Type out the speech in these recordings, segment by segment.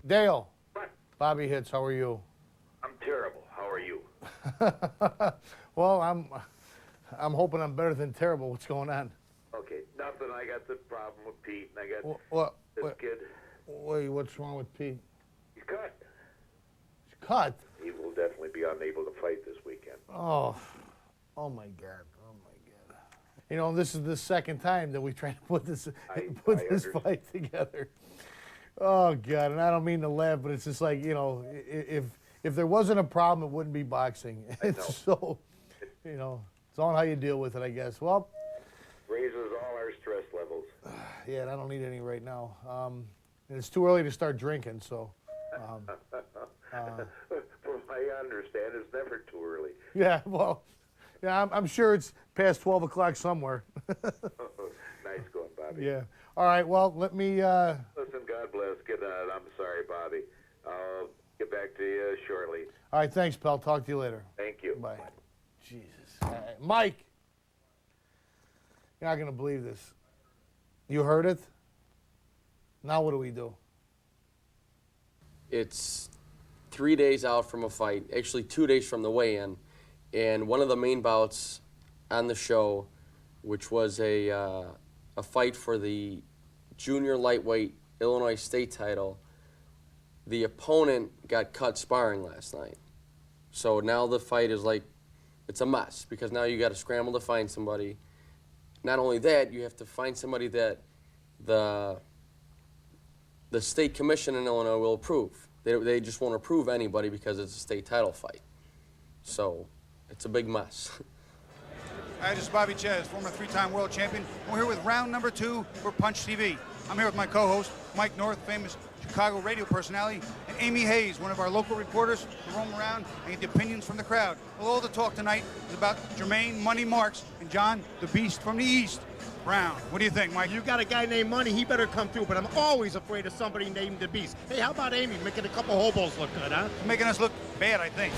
Dale. What? Bobby Hitz, how are you? I'm terrible. How are you? Well, I'm hoping I'm better than terrible. What's going on? Okay, nothing. I got the problem with Pete, and I got What? this kid. Wait, what's wrong with Pete? He's cut. He's cut? He will definitely be unable to fight this weekend. Oh my God. Oh, my God. You know, this is the second time that we try to put this fight together. Oh, God, and I don't mean to laugh, but it's just like, you know, if there wasn't a problem, it wouldn't be boxing. It's so, you know, it's all how you deal with it, I guess. Well, raises all our stress levels. yeah, and I don't need any right now. And it's too early to start drinking, so. From what I understand, it's never too early. Yeah, well, yeah, I'm sure it's past 12 o'clock somewhere. Nice going, Bobby. Yeah. All right, well, let me... Listen, God bless. I'm sorry, Bobby. I'll get back to you shortly. All right, thanks, pal. Talk to you later. Thank you. Bye. Jesus. Mike, you're not going to believe this. You heard it? Now what do we do? It's 3 days out from a fight, actually 2 days from the weigh-in, and one of the main bouts on the show, which was a fight for the junior lightweight Illinois state title, the opponent got cut sparring last night. So now the fight is like, it's a mess, because now you got to scramble to find somebody. Not only that, you have to find somebody that the state commission in Illinois will approve. They just won't approve anybody because it's a state title fight. So it's a big mess. Hi, this is Bobby Czyz, former three-time world champion. We're here with round number 2 for Punch TV. I'm here with my co-host, Mike North, famous Chicago radio personality, and Amy Hayes, one of our local reporters who roam around and get the opinions from the crowd. Well, all the talk tonight is about Jermaine Money Marks and John the Beast from the East Brown. What do you think, Mike? You got a guy named Money, he better come through, but I'm always afraid of somebody named the Beast. Hey, how about Amy making a couple hobos look good, huh? Making us look bad, I think.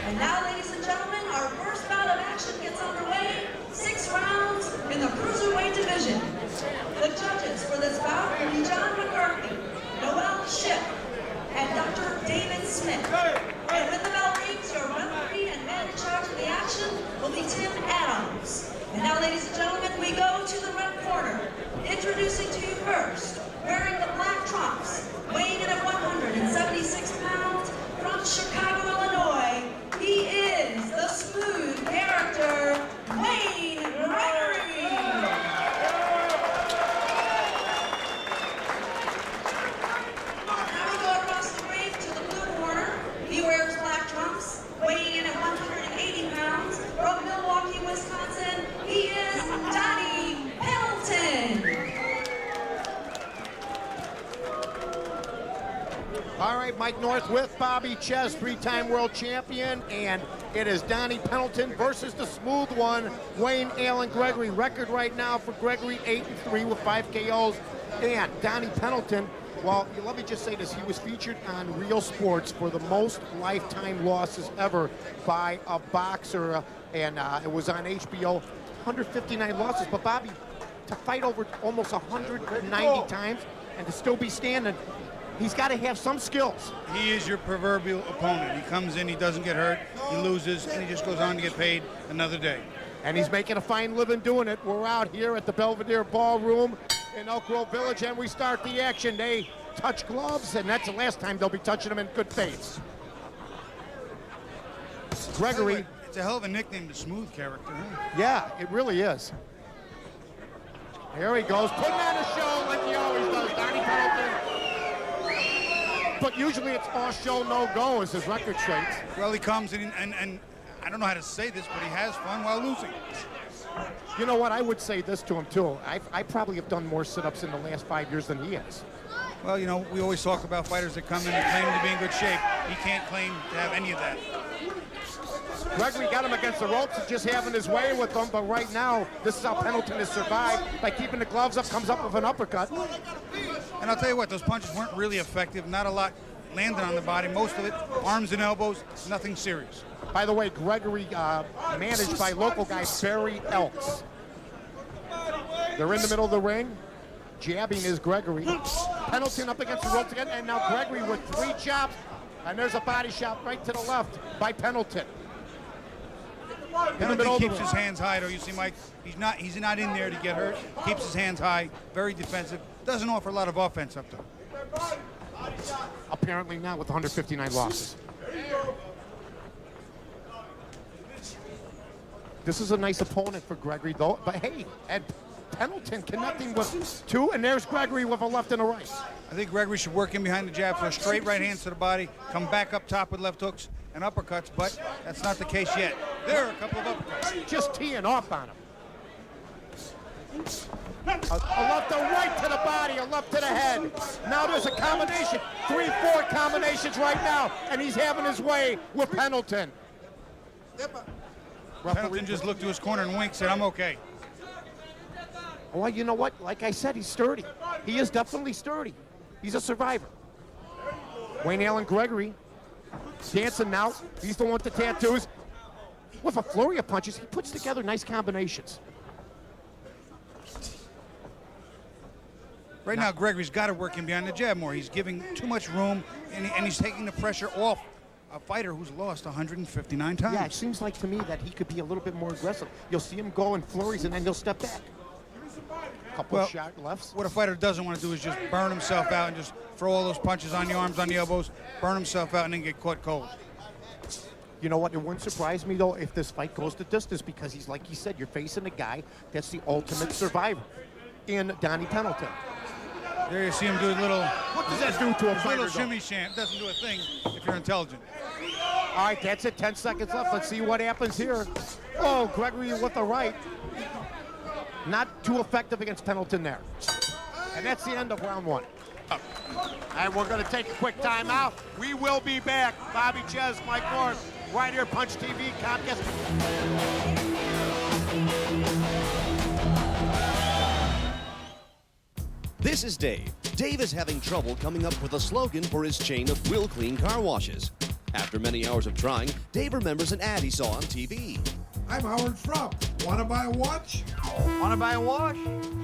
And now, ladies and gentlemen, our first bout of action gets underway. 6 rounds in the cruiserweight division. The judges for this bout will be John McCarthy, Noel Shipp, and Dr. David Smith. And when the bell rings, your referee and man in charge of the action will be Tim Adams. And now, ladies and gentlemen, we go to the red corner. Introducing to you first, wearing the black trunks, weighing in at 176 pounds, from Chicago, Illinois, he is the smooth character, Wayne Gregory. Now we go across the ring to the blue corner. He wears black trunks, weighing in at 180 pounds, from Milwaukee, Wisconsin, he is Donnie Pendleton. All right, Mike North with Bobby Czyz, three-time world champion, and it is Donnie Pendleton versus the smooth one, Wayne Allen Gregory. Record right now for Gregory, 8-3 with 5 KOs. And Donnie Pendleton, well, let me just say this, he was featured on Real Sports for the most lifetime losses ever by a boxer, and it was on HBO, 159 losses. But Bobby, to fight over almost 190 times and to still be standing, he's got to have some skills. He is your proverbial opponent. He comes in, he doesn't get hurt, he loses, and he just goes on to get paid another day. And he's making a fine living doing it. We're out here at the Belvedere Ballroom in Elk Grove Village, and we start the action. They touch gloves, and that's the last time they'll be touching them in good faith. Gregory. It's a hell of a nickname, the smooth character, huh? Yeah, it really is. Here he goes, putting on a show like he always does, Donnie Pendleton. But usually it's all show, no go, as his record states. Well, he comes in and I don't know how to say this, but he has fun while losing. You know what? I would say this to him, too. I probably have done more sit-ups in the last 5 years than he has. Well, you know, we always talk about fighters that come in and claim to be in good shape. He can't claim to have any of that. Gregory got him against the ropes and just having his way with them, but right now, this is how Pendleton has survived. By keeping the gloves up, comes up with an uppercut. And I'll tell you what, those punches weren't really effective. Not a lot landed on the body. Most of it, arms and elbows, nothing serious. By the way, Gregory managed by local guy Barry Elks. They're in the middle of the ring. Jabbing is Gregory. Pendleton up against the ropes again, and now Gregory with 3 chops. And there's a body shot right to the left by Pendleton. Pendleton keeps his hands high, though. You see, Mike, he's not in there to get hurt. Keeps his hands high, very defensive. Doesn't offer a lot of offense up there. Apparently not with 159 losses. This is a nice opponent for Gregory, though. But hey, and Pendleton connecting with 2, and there's Gregory with a left and a right. I think Gregory should work in behind the jab, so straight right hands to the body, come back up top with left hooks and uppercuts, but that's not the case yet. There are a couple of uppercuts. Just teeing off on him. A left, a right to the body, a left to the head. Now there's a combination, 3-4 combinations right now, and he's having his way with Pendleton. Pendleton just looked to his corner and winked, said, I'm okay. Well, you know what? Like I said, he's sturdy. He is definitely sturdy. He's a survivor. Wayne Allen Gregory dancing now. He's the one with the tattoos. With a flurry of punches, he puts together nice combinations. Right now, Gregory's got to work in behind the jab more. He's giving too much room, and he's taking the pressure off a fighter who's lost 159 times. Yeah, it seems like to me that he could be a little bit more aggressive. You'll see him go in flurries, and then he'll step back. Couple shot lefts. What a fighter doesn't want to do is just burn himself out and just throw all those punches on the arms, on the elbows, burn himself out, and then get caught cold. You know what? It wouldn't surprise me, though, if this fight goes the distance, because he's, like you said, you're facing a guy that's the ultimate survivor in Donnie Pendleton. There you see him do a little... What does that do to a fighter, little shimmy sham. Doesn't do a thing if you're intelligent. All right, that's it. 10 seconds left. Let's see what happens here. Oh, Gregory with the right. Not too effective against Pendleton there. And that's the end of round 1. And we're going to take a quick timeout. We will be back. Bobby Czyz, Mike North, right here, Punch TV, Comcast. This is Dave. Dave is having trouble coming up with a slogan for his chain of Will Clean car washes. After many hours of trying, Dave remembers an ad he saw on TV. I'm Howard Frump. Want to buy a watch? Want to buy a wash?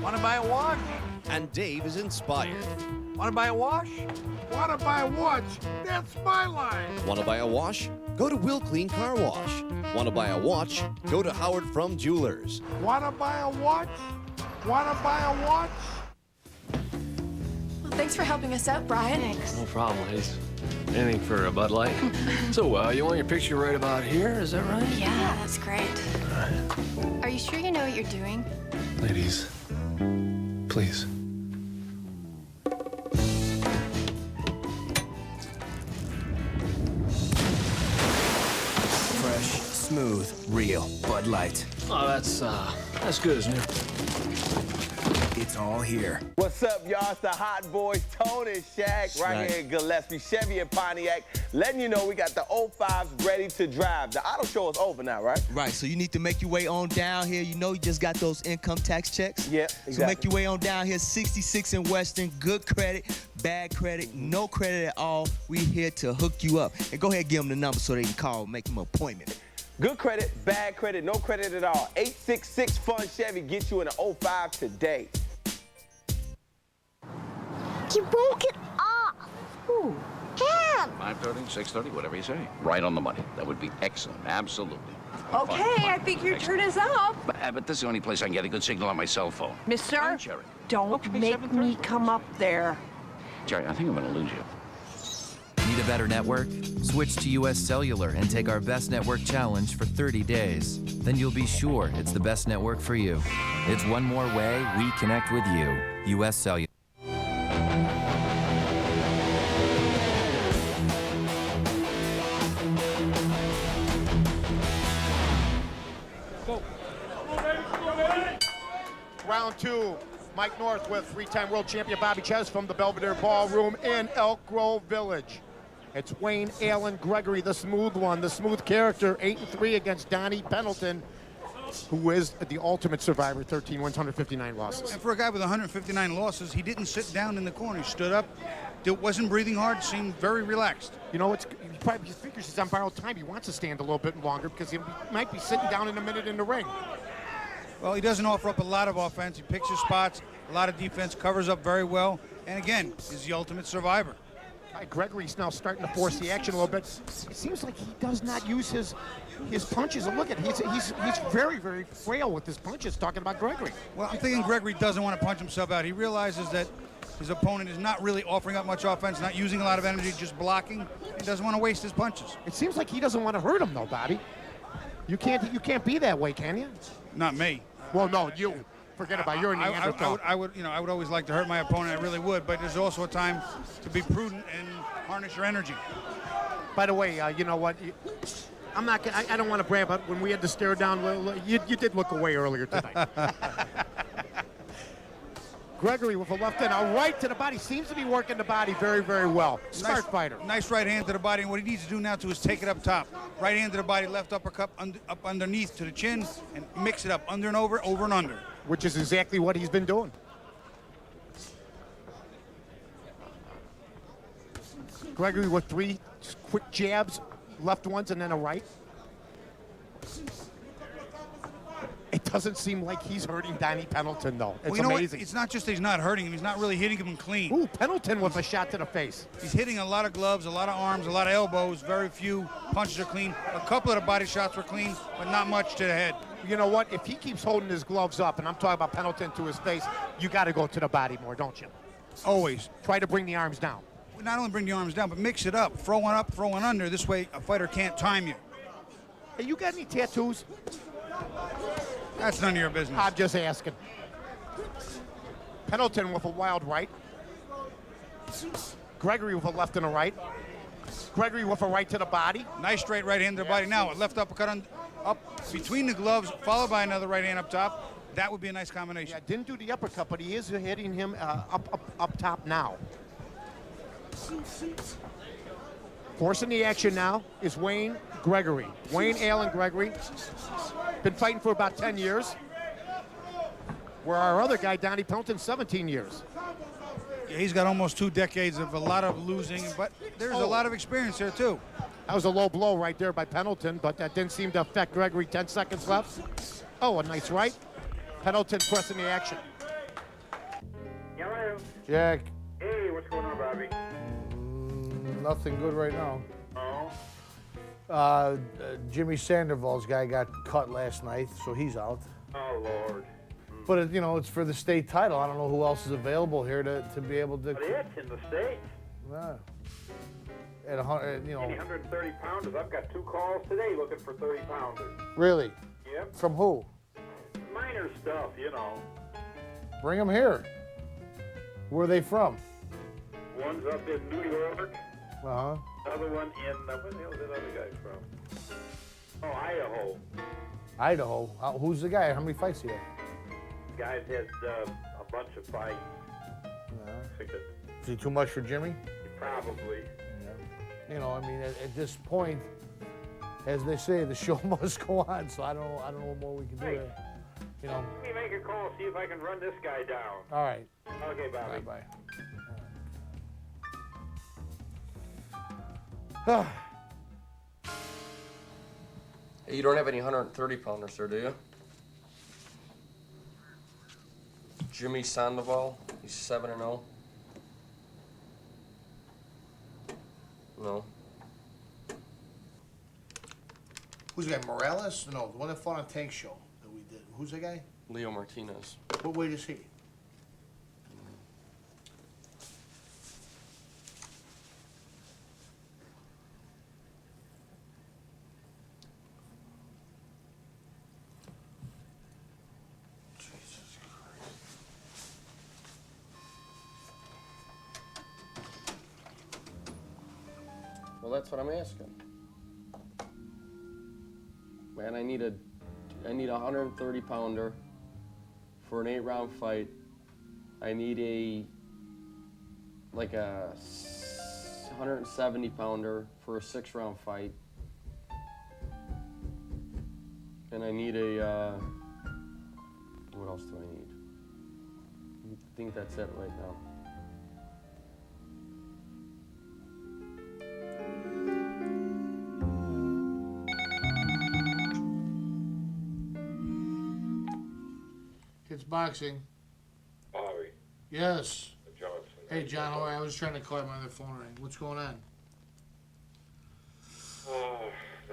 Want to buy a wash? And Dave is inspired. Want to buy a wash? Want to buy a watch? That's my line. Want to buy a wash? Go to Will Clean Car Wash. Want to buy a watch? Go to Howard From Jewelers. Want to buy a watch? Want to buy a watch? Well, thanks for helping us out, Brian. Thanks. No problem, ladies. Anything for a Bud Light. So, you want your picture right about here, is that right? Yeah, that's great. All right. Are you sure you know what you're doing? Ladies, please. Fresh, smooth, real Bud Light. Oh, that's good, isn't it? It's all here. What's up, y'all? It's the Hot Boys, Tone and Shaq, right here in Gillespie, Chevy and Pontiac, letting you know we got the 05s ready to drive. The auto show is over now, right? Right, so you need to make your way on down here. You know you just got those income tax checks? Yep, exactly. So make your way on down here, 66 in Western, good credit, bad credit, no credit at all. We here to hook you up. And go ahead and give them the number so they can call, make them an appointment. Good credit, bad credit, no credit at all. 866-FUN-CHEVY, get you in an 05 today. He broke it off. Who? Him. 5:30, 6:30, whatever you say. Right on the money. That would be excellent. Absolutely. Okay, I think your turn is up. But this is the only place I can get a good signal on my cell phone. Mister, don't make me come up there. Jerry, I think I'm going to lose you. Need a better network? Switch to US Cellular and take our Best Network Challenge for 30 days. Then you'll be sure it's the best network for you. It's one more way we connect with you. US Cellular. 2. Mike North with three-time world champion Bobby Czyz from the Belvedere Ballroom in Elk Grove Village. It's Wayne Allen Gregory, the smooth one, the smooth character, 8-3 against Donnie Pendleton, who is the ultimate survivor, 13 wins, 159 losses. And for a guy with 159 losses, he didn't sit down in the corner. He stood up, wasn't breathing hard, seemed very relaxed. You know, he probably figures he's on borrowed time. He wants to stand a little bit longer because he might be sitting down in a minute in the ring. Well, he doesn't offer up a lot of offense. He picks his spots, a lot of defense, covers up very well, and again, is the ultimate survivor. Gregory's now starting to force the action a little bit. It seems like he does not use his punches. And look at he's very, very frail with his punches, talking about Gregory. Well, I'm thinking Gregory doesn't want to punch himself out. He realizes that his opponent is not really offering up much offense, not using a lot of energy, just blocking. He doesn't want to waste his punches. It seems like he doesn't want to hurt him, though, Bobby. You can't be that way, can you? Not me. Well, no, you. Forget about your Neanderthal. I would always like to hurt my opponent. I really would, but there's also a time to be prudent and harness your energy. By the way, you know what? I'm not. I don't want to brag, but when we had to stare down, you did look away earlier tonight. Gregory with a left and a right to the body. Seems to be working the body very, very well. Smart fighter. Nice right hand to the body, and what he needs to do now is take it up top. Right hand to the body, left uppercut up underneath to the chin, and mix it up under and over and under. Which is exactly what he's been doing. Gregory with 3 quick jabs, left ones and then a right. It doesn't seem like he's hurting Donnie Pendleton, though. It's amazing. It's not just that he's not hurting him. He's not really hitting him clean. Ooh, Pendleton with a shot to the face. He's hitting a lot of gloves, a lot of arms, a lot of elbows. Very few punches are clean. A couple of the body shots were clean, but not much to the head. You know what? If he keeps holding his gloves up, and I'm talking about Pendleton to his face, you got to go to the body more, don't you? Always. Try to bring the arms down. Not only bring the arms down, but mix it up. Throw one up, throw one under. This way, a fighter can't time you. Hey, you got any tattoos? That's none of your business. I'm just asking. Pendleton with a wild right. Gregory with a left and a right. Gregory with a right to the body. Nice straight right hand to the body. Now, a left uppercut up between the gloves, followed by another right hand up top. That would be a nice combination. Yeah, didn't do the uppercut, but he is hitting him up top now. Forcing the action now is Wayne Gregory. Wayne Allen Gregory. Been fighting for about 10 years. Where our other guy, Donnie Pendleton, 17 years. Yeah, he's got almost 2 decades of a lot of losing, but there's a lot of experience there, too. That was a low blow right there by Pendleton, but that didn't seem to affect Gregory. 10 seconds left. Oh, a nice right. Pendleton pressing the action. Hello. Jack. Hey, what's going on, Bobby? Nothing good right now. Oh? Jimmy Sandoval's guy got cut last night, so he's out. Oh, Lord. But, it's for the state title. I don't know who else is available here to be able to... But it's in the States. Yeah. At 100, Any 130 pounders. I've got 2 calls today looking for 30 pounders. Really? Yep. From who? Minor stuff, Bring them here. Where are they from? One's up in New York. Uh-huh. Another one in, where the hell is that other guy from? Oh, Idaho. Idaho. Who's the guy? How many fights he had? Guy's had a bunch of fights. Yeah. Is he too much for Jimmy? Probably. Yeah. At this point, as they say, the show must go on. So I don't know what more we can do there. Let me make a call, see if I can run this guy down. All right. Okay, Bobby. Bye-bye. Hey, you don't have any 130-pounders there, do you? Jimmy Sandoval, he's 7-0. No. Who's the guy? Morales? No, the one that fought on Tank Show that we did. Who's the guy? Leo Martinez. What weight is he? Well, that's what I'm asking. Man, I need a 130-pounder for an 8-round fight, I need a 170 pounder for a 6-round fight. And I need a, what else do I need? I think that's it right now. It's boxing. Bobby. Yes. Johnson. Hey, John, how are you? I was trying to call my other phone ring. What's going on? Now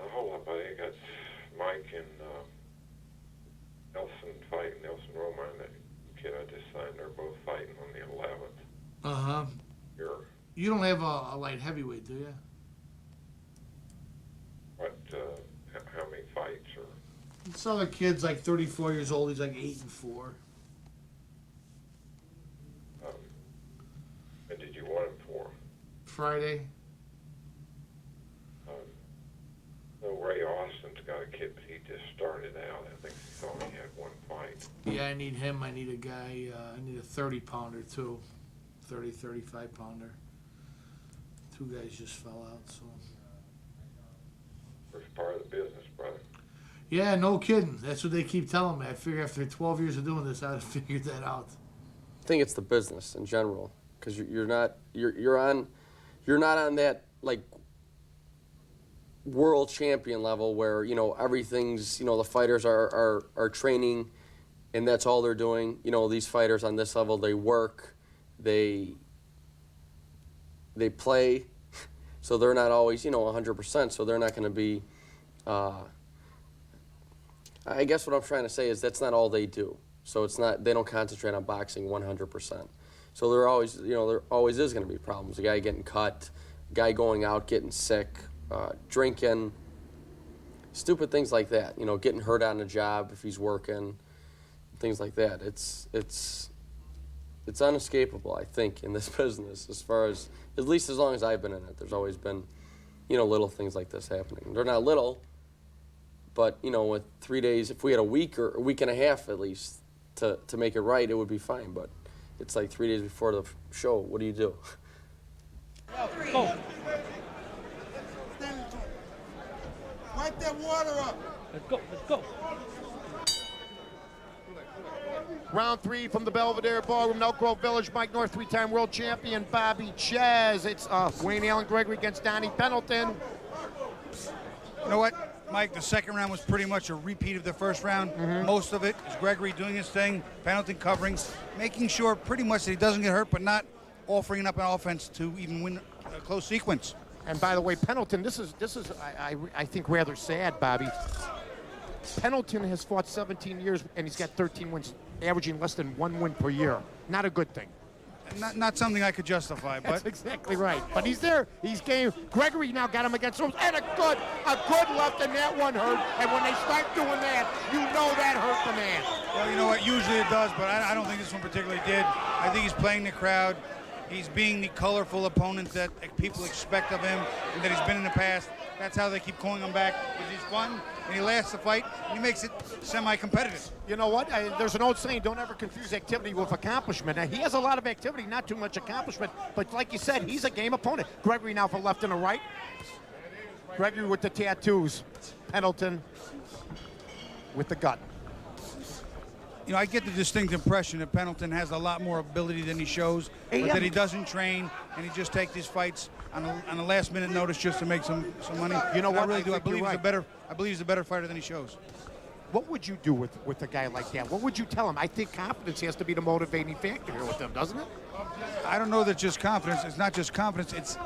hold on, buddy. I got Mike and Nelson fighting. Nelson Rosemont, that kid I just signed, they're both fighting on the 11th. Uh-huh. You don't have a light heavyweight, do you? What, how many fights? Or This other kid's like 34 years old. He's like 8-4. when did you want him for? Friday. No, Ray Austin's got a kid, but he just started out. I think he only had one fight. Yeah, I need him. I need a guy. I need a 30-pounder too. 30, 35-pounder. 2 guys just fell out. So. First part of the business, brother. Yeah, no kidding. That's what they keep telling me. I figure after 12 years of doing this, I'd have figured that out. I think it's the business in general, because you're not on that like world champion level where everything's the fighters are training, and that's all they're doing. These fighters on this level, they work, they play, so they're not always 100%. So they're not going to be. I guess what I'm trying to say is that's not all they do. So they don't concentrate on boxing 100%. So there always is going to be problems. A guy getting cut, a guy going out, getting sick, drinking, stupid things like that. Getting hurt on the job if he's working, things like that. It's unescapable, I think, in this business. At least as long as I've been in it, there's always been, little things like this happening. They're not little, but with 3 days, if we had a week or a week and a half at least to make it right, it would be fine. But it's like 3 days before the show. What do you do? Go. Wipe that water up. Let's go. Round 3 from the Belvedere Ballroom, in Elk Grove Village. Mike North, 3-time world champion Bobby Czyz. It's Wayne Allen Gregory against Donnie Pendleton. You know what, Mike? The second round was pretty much a repeat of the first round. Most of it is Gregory doing his thing, Pendleton covering, making sure pretty much that he doesn't get hurt, but not offering up an offense to even win a close sequence. And by the way, Pendleton, this is I think rather sad, Bobby. Pendleton has fought 17 years and he's got 13 wins, averaging less than 1 win per year. Not a good thing. Not something I could justify, but that's exactly right. But he's there. He's game. Gregory now got him against Rose, and a good left, and that one hurt. And when they start doing that, that hurt the man. Well, you know what? Usually it does, but I don't think this one particularly did. I think he's playing the crowd. He's being the colorful opponent that people expect of him and that he's been in the past. That's how they keep calling him back, because he's fun and he lasts the fight and he makes it semi-competitive. You know what? There's an old saying, don't ever confuse activity with accomplishment. Now, he has a lot of activity, not too much accomplishment, but like you said, he's a game opponent. Gregory now for left and a right. Gregory with the tattoos. Pendleton with the gut. I get the distinct impression that Pendleton has a lot more ability than he shows, but that he doesn't train and he just takes his fights on a last-minute notice just to make some money. You know what? I really do. I believe he's I believe he's a better fighter than he shows. What would you do with a guy like that? What would you tell him? I think confidence has to be the motivating factor here with him, doesn't it? I don't know that just confidence. It's not just confidence.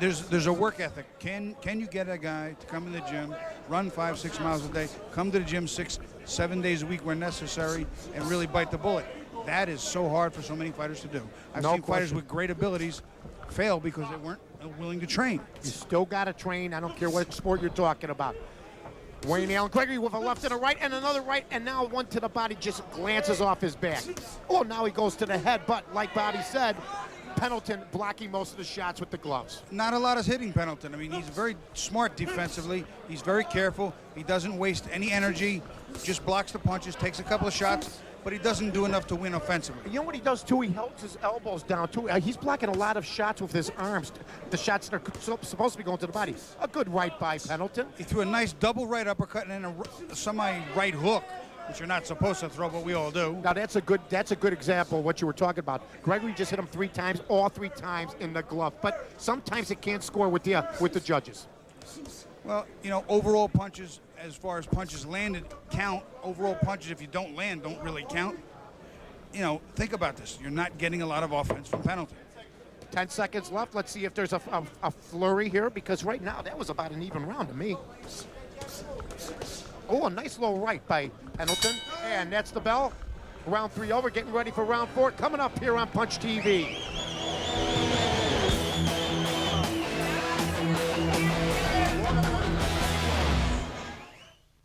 There's a work ethic. Can you get a guy to come in the gym, run 5-6 miles a day, come to the gym 6-7 days a week where necessary, and really bite the bullet? That is so hard for so many fighters to do. I've seen fighters with great abilities fail because they weren't willing to train. You still got to train. I don't care what sport you're talking about. Wayne Allen Gregory with a left and a right and another right, and now one to the body, just glances off his back. Oh, now he goes to the head, but like Bobby said, Pendleton blocking most of the shots with the gloves. Not a lot is hitting Pendleton. I mean, he's very smart defensively. He's very careful. He doesn't waste any energy, just blocks the punches, takes a couple of shots, but he doesn't do enough to win offensively. You know what he does, too? He holds his elbows down, too. He's blocking a lot of shots with his arms, the shots that are supposed to be going to the body. A good right by Pendleton. He threw a nice double right uppercut and then a semi-right hook, which you're not supposed to throw, but we all do. Now, that's a good example of what you were talking about. Gregory just hit him 3 times, all 3 times in the glove. But sometimes it can't score with the judges. Well, you know, overall punches, as far as punches landed, count. Overall punches, if you don't land, don't really count. You know, think about this. You're not getting a lot of offense from Pendleton. 10 seconds left. Let's see if there's a flurry here, because right now that was about an even round to me. Oh, a nice low right by Pendleton. And that's the bell. Round 3 over, getting ready for round 4. Coming up here on Punch TV.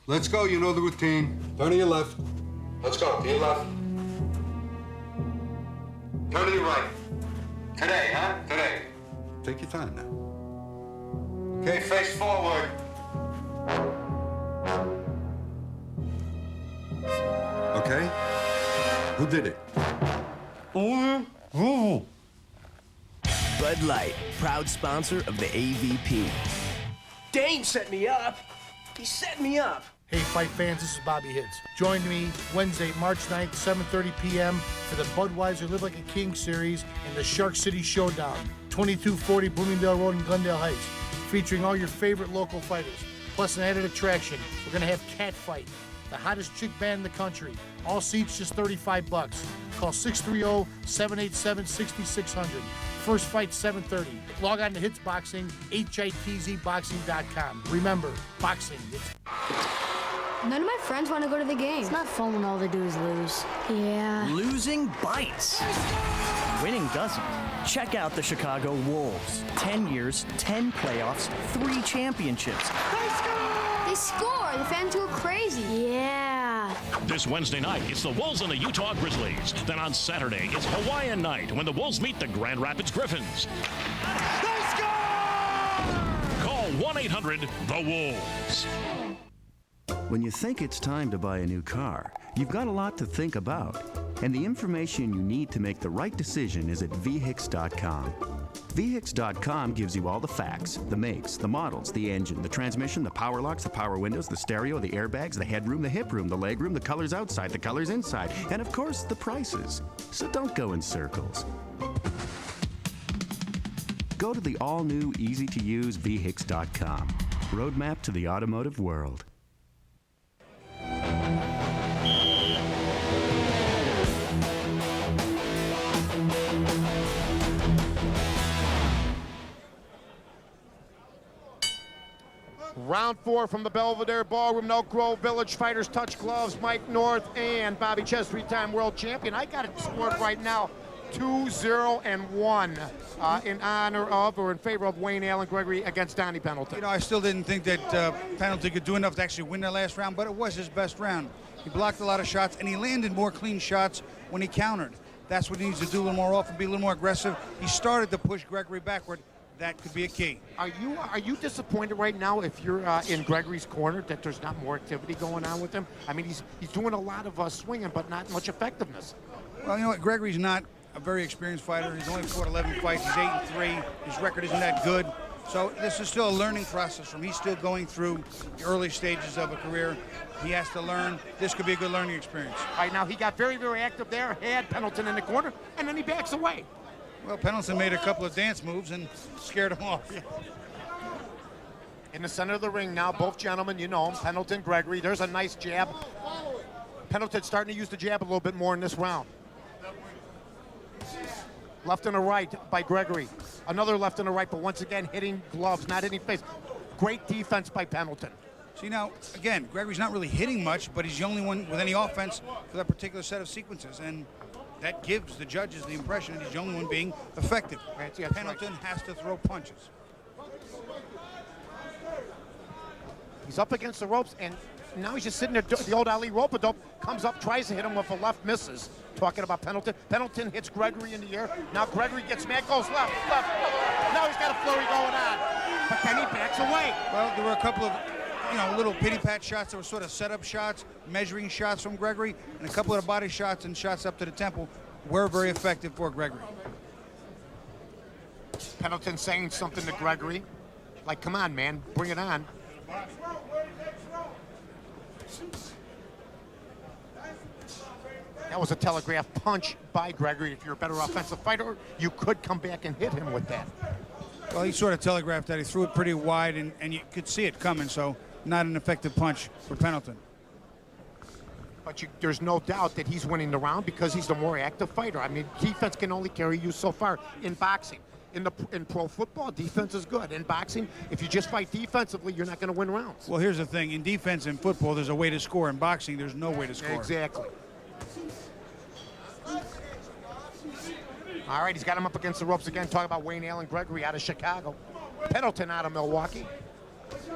Let's go, you know the routine. Turn to your left. Let's go, to your left. Turn to your right. Today, huh? Today. Take your time now. Okay, face forward. Okay? Who did it? Bud Light, proud sponsor of the AVP. Dane set me up. He set me up. Hey, fight fans, this is Bobby Hitz. Join me Wednesday, March 9th, 7:30 p.m. for the Budweiser Live Like a King series and the Shark City Showdown, 2240 Bloomingdale Road in Glendale Heights, featuring all your favorite local fighters. Plus an added attraction, we're going to have Cat Fight, the hottest chick band in the country. All seats just $35. Call 630-787-6600. First fight 7:30. Log on to Hitz Boxing, hitzboxing.com. Remember, boxing. None of my friends want to go to the game. It's not fun when all they do is lose. Yeah. Losing bites. Winning doesn't. Check out the Chicago Wolves. 10 years, 10 playoffs, 3 championships. They score. The fans go crazy. Yeah. This Wednesday night, it's the Wolves and the Utah Grizzlies. Then on Saturday, it's Hawaiian night when the Wolves meet the Grand Rapids Griffins. They score! Call 1-800-THE-WOLVES. When you think it's time to buy a new car, you've got a lot to think about. And the information you need to make the right decision is at VHIX.com. VHIX.com gives you all the facts, the makes, the models, the engine, the transmission, the power locks, the power windows, the stereo, the airbags, the headroom, the hip room, the legroom, the colors outside, the colors inside, and of course, the prices. So don't go in circles. Go to the all-new, easy-to-use VHIX.com. Roadmap to the automotive world. Round 4 from the Belvedere Ballroom in Elk Grove Village. Fighters touch gloves. Mike North and Bobby Czyz, 3-time world champion. I got it scored right now 2-0-1 in honor of or in favor of Wayne Allen Gregory against Donnie Pendleton. You know, I still didn't think that Pendleton could do enough to actually win that last round, but it was his best round. He blocked a lot of shots, and he landed more clean shots when he countered. That's what he needs to do a little more often, be a little more aggressive. He started to push Gregory backward. That could be a key. Are you disappointed right now if you're in Gregory's corner that there's not more activity going on with him? I mean, he's doing a lot of swinging, but not much effectiveness. Well, you know what? Gregory's not a very experienced fighter. He's only fought 11 fights. He's 8-3. His record isn't that good. So this is still a learning process from him. He's still going through the early stages of a career. He has to learn. This could be a good learning experience. All right, now he got very, very active there, had Pendleton in the corner, and then he backs away. Well, Pendleton made a couple of dance moves and scared him off. In the center of the ring now, both gentlemen, you know them, Pendleton, Gregory. There's a nice jab. Pendleton's starting to use the jab a little bit more in this round. Left and a right by Gregory. Another left and a right, but once again, hitting gloves, not hitting face. Great defense by Pendleton. See now, again, Gregory's not really hitting much, but he's the only one with any offense for that particular set of sequences. And that gives the judges the impression that he's the only one being effective. Pendleton has to throw punches. He's up against the ropes, and now he's just sitting there. The old Ali rope-a-dope comes up, tries to hit him with a left, misses. Talking about Pendleton. Pendleton hits Gregory in the air. Now Gregory gets mad, goes left. Now he's got a flurry going on. But then he backs away. Well, there were a couple of little pity-pat shots that were sort of set-up shots, measuring shots from Gregory, and a couple of body shots and shots up to the temple were very effective for Gregory. Pendleton saying something to Gregory, like, come on, man, bring it on. That was a telegraph punch by Gregory. If you're a better offensive fighter, you could come back and hit him with that. Well, he sort of telegraphed that. He threw it pretty wide, and you could see it coming, so not an effective punch for Pendleton. But there's no doubt that he's winning the round because he's the more active fighter. I mean, defense can only carry you so far in boxing. In pro football, defense is good. In boxing, if you just fight defensively, you're not going to win rounds. Well, here's the thing. In defense in football, there's a way to score. In boxing, there's no way to score. Exactly. All right, he's got him up against the ropes again. Talking about Wayne Allen Gregory out of Chicago. Pendleton out of Milwaukee.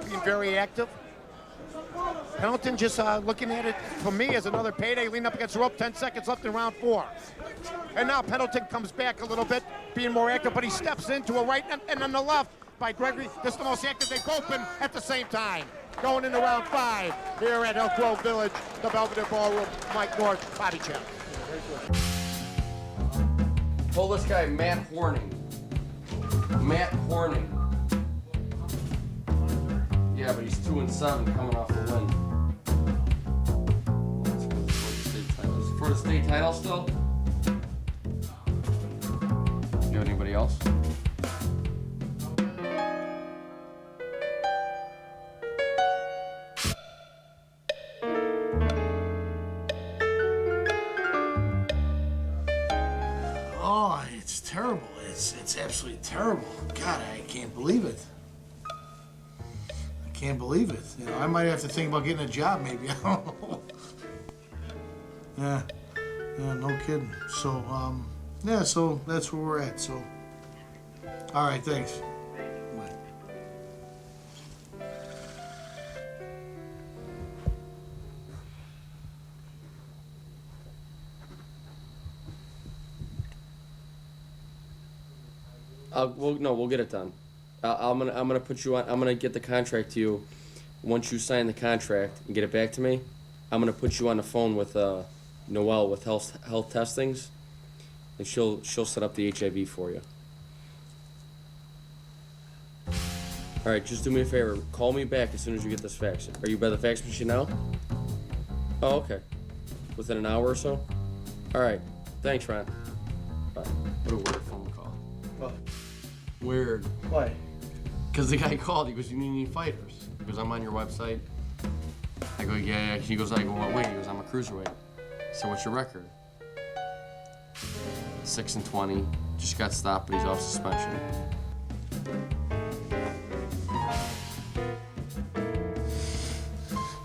Being very active. Pendleton just looking at it, for me, as another payday. Leaning up against the rope, 10 seconds left in round 4. And now Pendleton comes back a little bit, being more active, but he steps into a right and on the left by Gregory. This is the most active they've both been at the same time. Going into round 5 here at Elk Grove Village, the Belvedere Ballroom. Mike North, Bobby Czyz. Pull this guy, Matt Horning. Matt Horning. Yeah, but he's 2-7 coming off the win. For the state title still? You have anybody else? Oh, it's terrible. It's absolutely terrible. God, I can't believe it. I can't believe it. You know, I might have to think about getting a job, maybe. I don't know. Yeah, no kidding. So, yeah, so that's where we're at. So, all right, thanks. Bye. We'll get it done. I'm gonna put you on. I'm gonna get the contract to you. Once you sign the contract and get it back to me, I'm gonna put you on the phone with Noelle with health testings, and she'll set up the HIV for you. All right, just do me a favor. Call me back as soon as you get this fax. Are you by the fax machine now? Oh, okay. Within an hour or so? All right. Thanks, Ron. Bye. What a weird phone call. What? Weird. Why? Because the guy called. He goes, "You need any fighters?" He goes, "I'm on your website." I go, "Yeah." He goes, "I go, what weight?" He goes, "I'm a cruiserweight." So what's your record? 6-20. Just got stopped, but he's off suspension.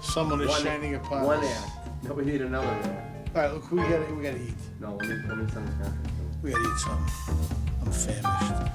Someone is shining upon one us. act. No, we need another act. All right, look, we gotta eat. No, let me send this contract. We gotta eat something. I'm famished.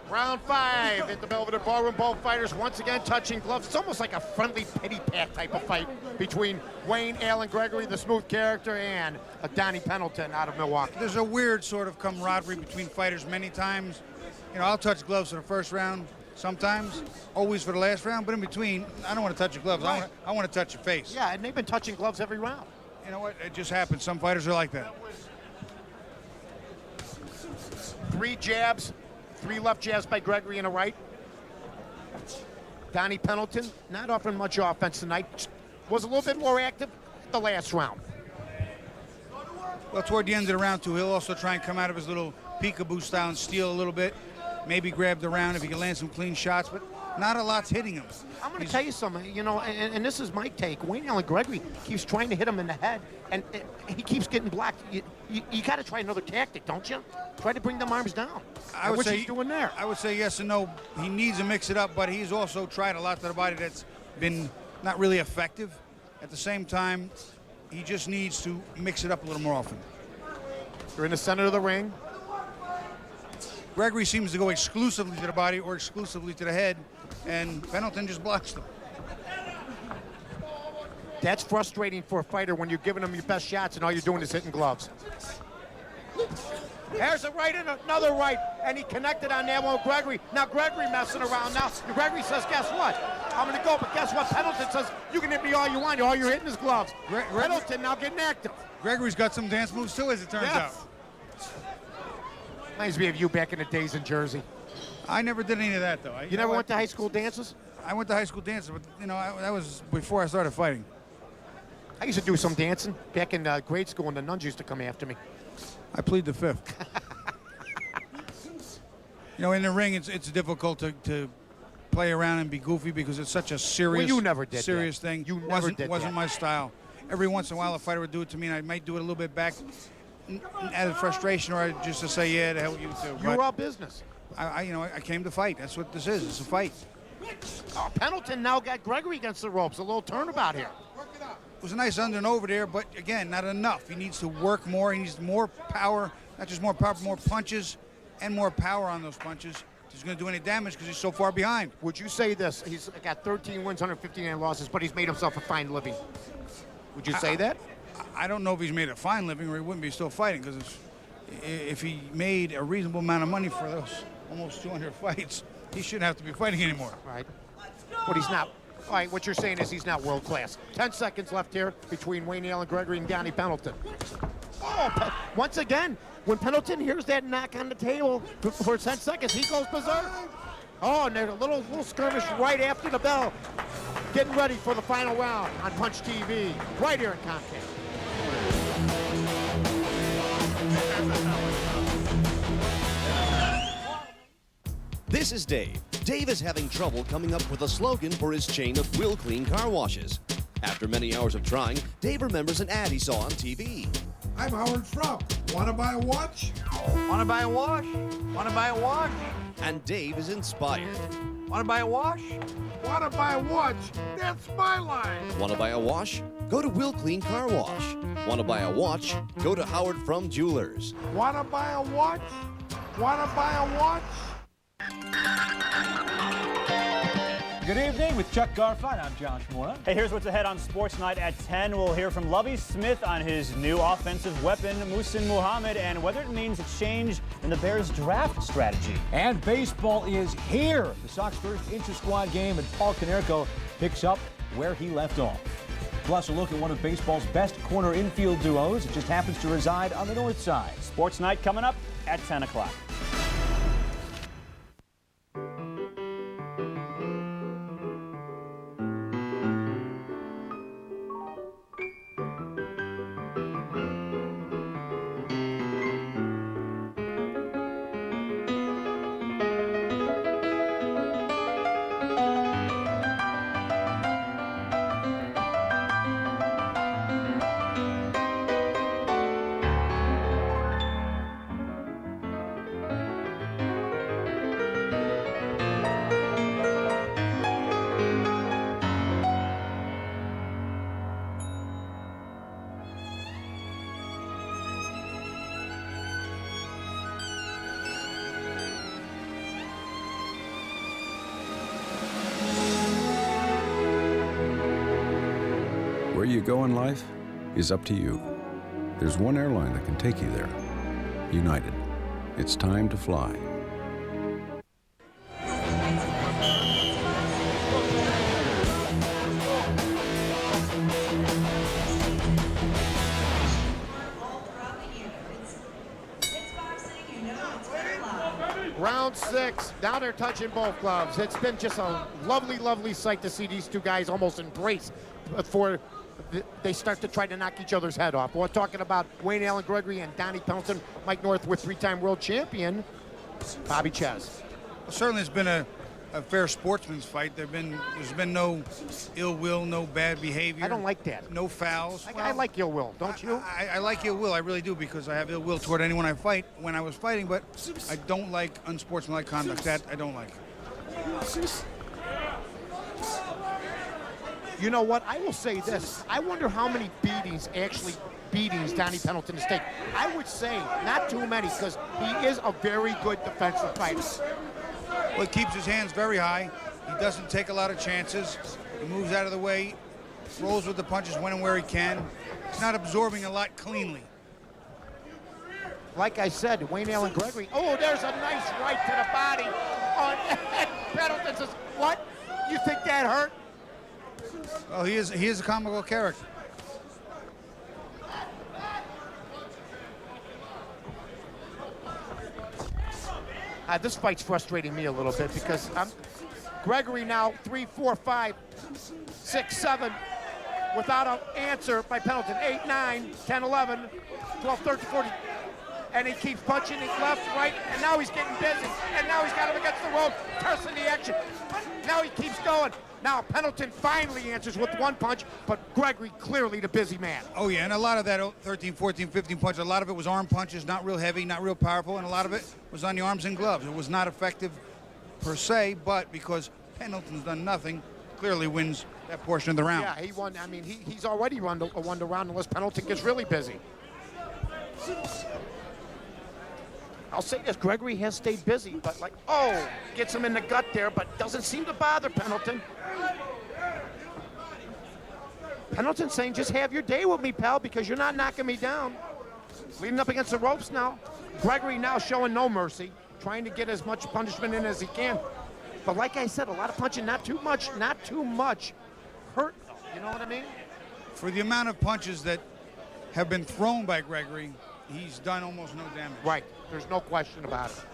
Round 5 at the Belvedere Ballroom. Both fighters once again touching gloves. It's almost like a friendly pity-pat type of fight between Wayne Allen Gregory, the smooth character, and Donnie Pendleton out of Milwaukee. There's a weird sort of camaraderie between fighters many times. You know, I'll touch gloves for the first round sometimes, always for the last round, but in between, I don't want to touch your gloves. Right. I want to touch your face. Yeah, and they've been touching gloves every round. You know what? It just happens. Some fighters are like that. 3 jabs, 3 left jabs by Gregory and a right. Donnie Pendleton not offering much offense tonight. Was a little bit more active the last round. Well, toward the end of the round, too, he'll also try and come out of his little peekaboo style and steal a little bit. Maybe grab the round if he can land some clean shots, but not a lot's hitting him. I'm going to tell you something, you know, and this is my take. Wayne Allen Gregory keeps trying to hit him in the head, and he keeps getting blocked. You got to try another tactic, don't you? Try to bring them arms down. I would say he's doing there. I would say yes and no. He needs to mix it up, but he's also tried a lot to the body that's been not really effective. At the same time, he just needs to mix it up a little more often. You're in the center of the ring. Gregory seems to go exclusively to the body or exclusively to the head, and Pendleton just blocks them. That's frustrating for a fighter when you're giving them your best shots and all you're doing is hitting gloves. There's a right and another right, and he connected on that one with Gregory. Now Gregory messing around now. Gregory says, guess what? I'm going to go, but guess what? Pendleton says, you can hit me all you want. All you're hitting is gloves. Pendleton now getting active. Gregory's got some dance moves too, as it turns out. Reminds me of you back in the days in Jersey. I never did any of that, though. You never went to high school dances? I went to high school dances, but, that was before I started fighting. I used to do some dancing back in grade school, and the nuns used to come after me. I plead the fifth. In the ring, it's difficult to play around and be goofy because it's such a serious, you never did serious that. thing. You never did wasn't that. my style. Every once in a while, a fighter would do it to me, and I might do it a little bit back out of frustration, or just to say, yeah, the hell you too. You were all business. I came to fight. That's what this is. It's a fight. Pendleton now got Gregory against the ropes. A little turnabout here. It was a nice under and over there, but again, not enough. He needs to work more. He needs more power, not just more power, but more punches and more power on those punches. If he's going to do any damage because he's so far behind. Would you say this? He's got 13 wins, 159 losses, but he's made himself a fine living. Would you say that? I don't know if he's made a fine living or he wouldn't be still fighting, because if he made a reasonable amount of money for those almost 200 fights, he shouldn't have to be fighting anymore. Right. But he's not. All right, what you're saying is he's not world class. 10 seconds left here between Wayne Allen Gregory and Donnie Pendleton. Oh, once again, when Pendleton hears that knock on the table for 10 seconds, he goes berserk. Oh, and there's a little skirmish right after the bell. Getting ready for the final round on Punch TV, right here in Comcast. This is Dave. Dave is having trouble coming up with a slogan for his chain of Will Clean car washes. After many hours of trying, Dave remembers an ad he saw on TV. I'm Howard Frump. Want to buy a watch? Want to buy a wash? Want to buy a wash? And Dave is inspired. Want to buy a wash? Want to buy a watch? That's my line. Want to buy a wash? Go to Will Clean Car Wash. Want to buy a watch? Go to Howard From Jewelers. Want to buy a watch? Want to buy a watch? Good evening with Chuck Garfien. I'm John Schmora. Hey, here's what's ahead on Sports Night at 10. We'll hear from Lovie Smith on his new offensive weapon, Muhsin Muhammad, and whether it means a change in the Bears' draft strategy. And baseball is here. The Sox first inter-squad game, and Paul Konerko picks up where he left off. Plus, a look at one of baseball's best corner infield duos. It just happens to reside on the north side. Sports Night coming up at 10 o'clock. Where you go in life is up to you. There's one airline that can take you there. United. It's time to fly. Round 6, now they're touching both gloves. It's been just a lovely, lovely sight to see these two guys almost embrace before they start to try to knock each other's head off. We're talking about Wayne Allen Gregory and Donnie Pendleton. Mike North with three-time world champion Bobby Czyz. Well, certainly it's been a fair sportsman's fight. There's been no ill will, no bad behavior. I don't like that. No fouls. I like ill will, don't you? I like ill will. I really do, because I have ill will toward anyone I fight when I was fighting, but I don't like unsportsmanlike conduct. That I don't like. You know what? I will say this. I wonder how many beatings Donnie Pendleton has taken. I would say not too many, because he is a very good defensive fighter. Well, he keeps his hands very high. He doesn't take a lot of chances. He moves out of the way rolls with the punches when and where he can. He's not absorbing a lot cleanly. Like I said, Wayne Allen Gregory. Oh, there's a nice right to the body. Pendleton says, what? You think that hurt? Well, he is a comical character. This fight's frustrating me a little bit because Gregory now 3, 4, 5, 6, 7 without an answer by Pendleton. 8, 9, 10, 11, 12, 13, 14. And he keeps punching it left, right, and now he's getting busy. And now he's got him against the rope, cursing the action. Now he keeps going. Now Pendleton finally answers with one punch, but Gregory clearly the busy man. Oh yeah, and a lot of that 13, 14, 15 punch, a lot of it was arm punches, not real heavy, not real powerful, and a lot of it was on the arms and gloves. It was not effective per se, but because Pendleton's done nothing, clearly wins that portion of the round. Yeah, he won. I mean, he's already won the round unless Pendleton gets really busy. I'll say this, Gregory has stayed busy, but gets him in the gut there, but doesn't seem to bother Pendleton. Pendleton saying, just have your day with me, pal, because you're not knocking me down. Leading up against the ropes now. Gregory now showing no mercy, trying to get as much punishment in as he can. But like I said, a lot of punching, not too much hurt, you know what I mean? For the amount of punches that have been thrown by Gregory, he's done almost no damage. Right, there's no question about it.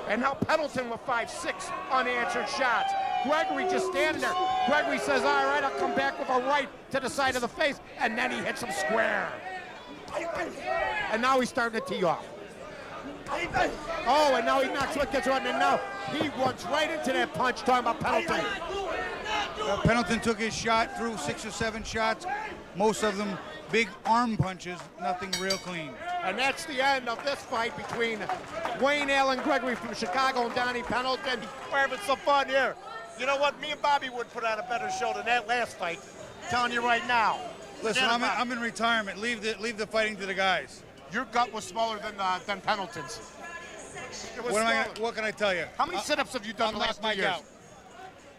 And now Pendleton with 5, 6 unanswered shots. Gregory just standing there. Gregory says, all right, I'll come back with a right to the side of the face, and then he hits him square. And now he's starting to tee off. Oh, and now he knocks what gets on, and now he runs right into that punch, talking about Pendleton. Pendleton took his shot, threw 6 or 7 shots, most of them big arm punches, nothing real clean. And that's the end of this fight between Wayne Allen Gregory from Chicago and Donnie Pendleton. We're having some fun here. You know what? Me and Bobby would put on a better show than that last fight. I'm telling you right now. Listen, I'm in retirement. Leave the fighting to the guys. Your gut was smaller than Pendleton's. What can I tell you? How many sit-ups have you done the last 5 years? Out.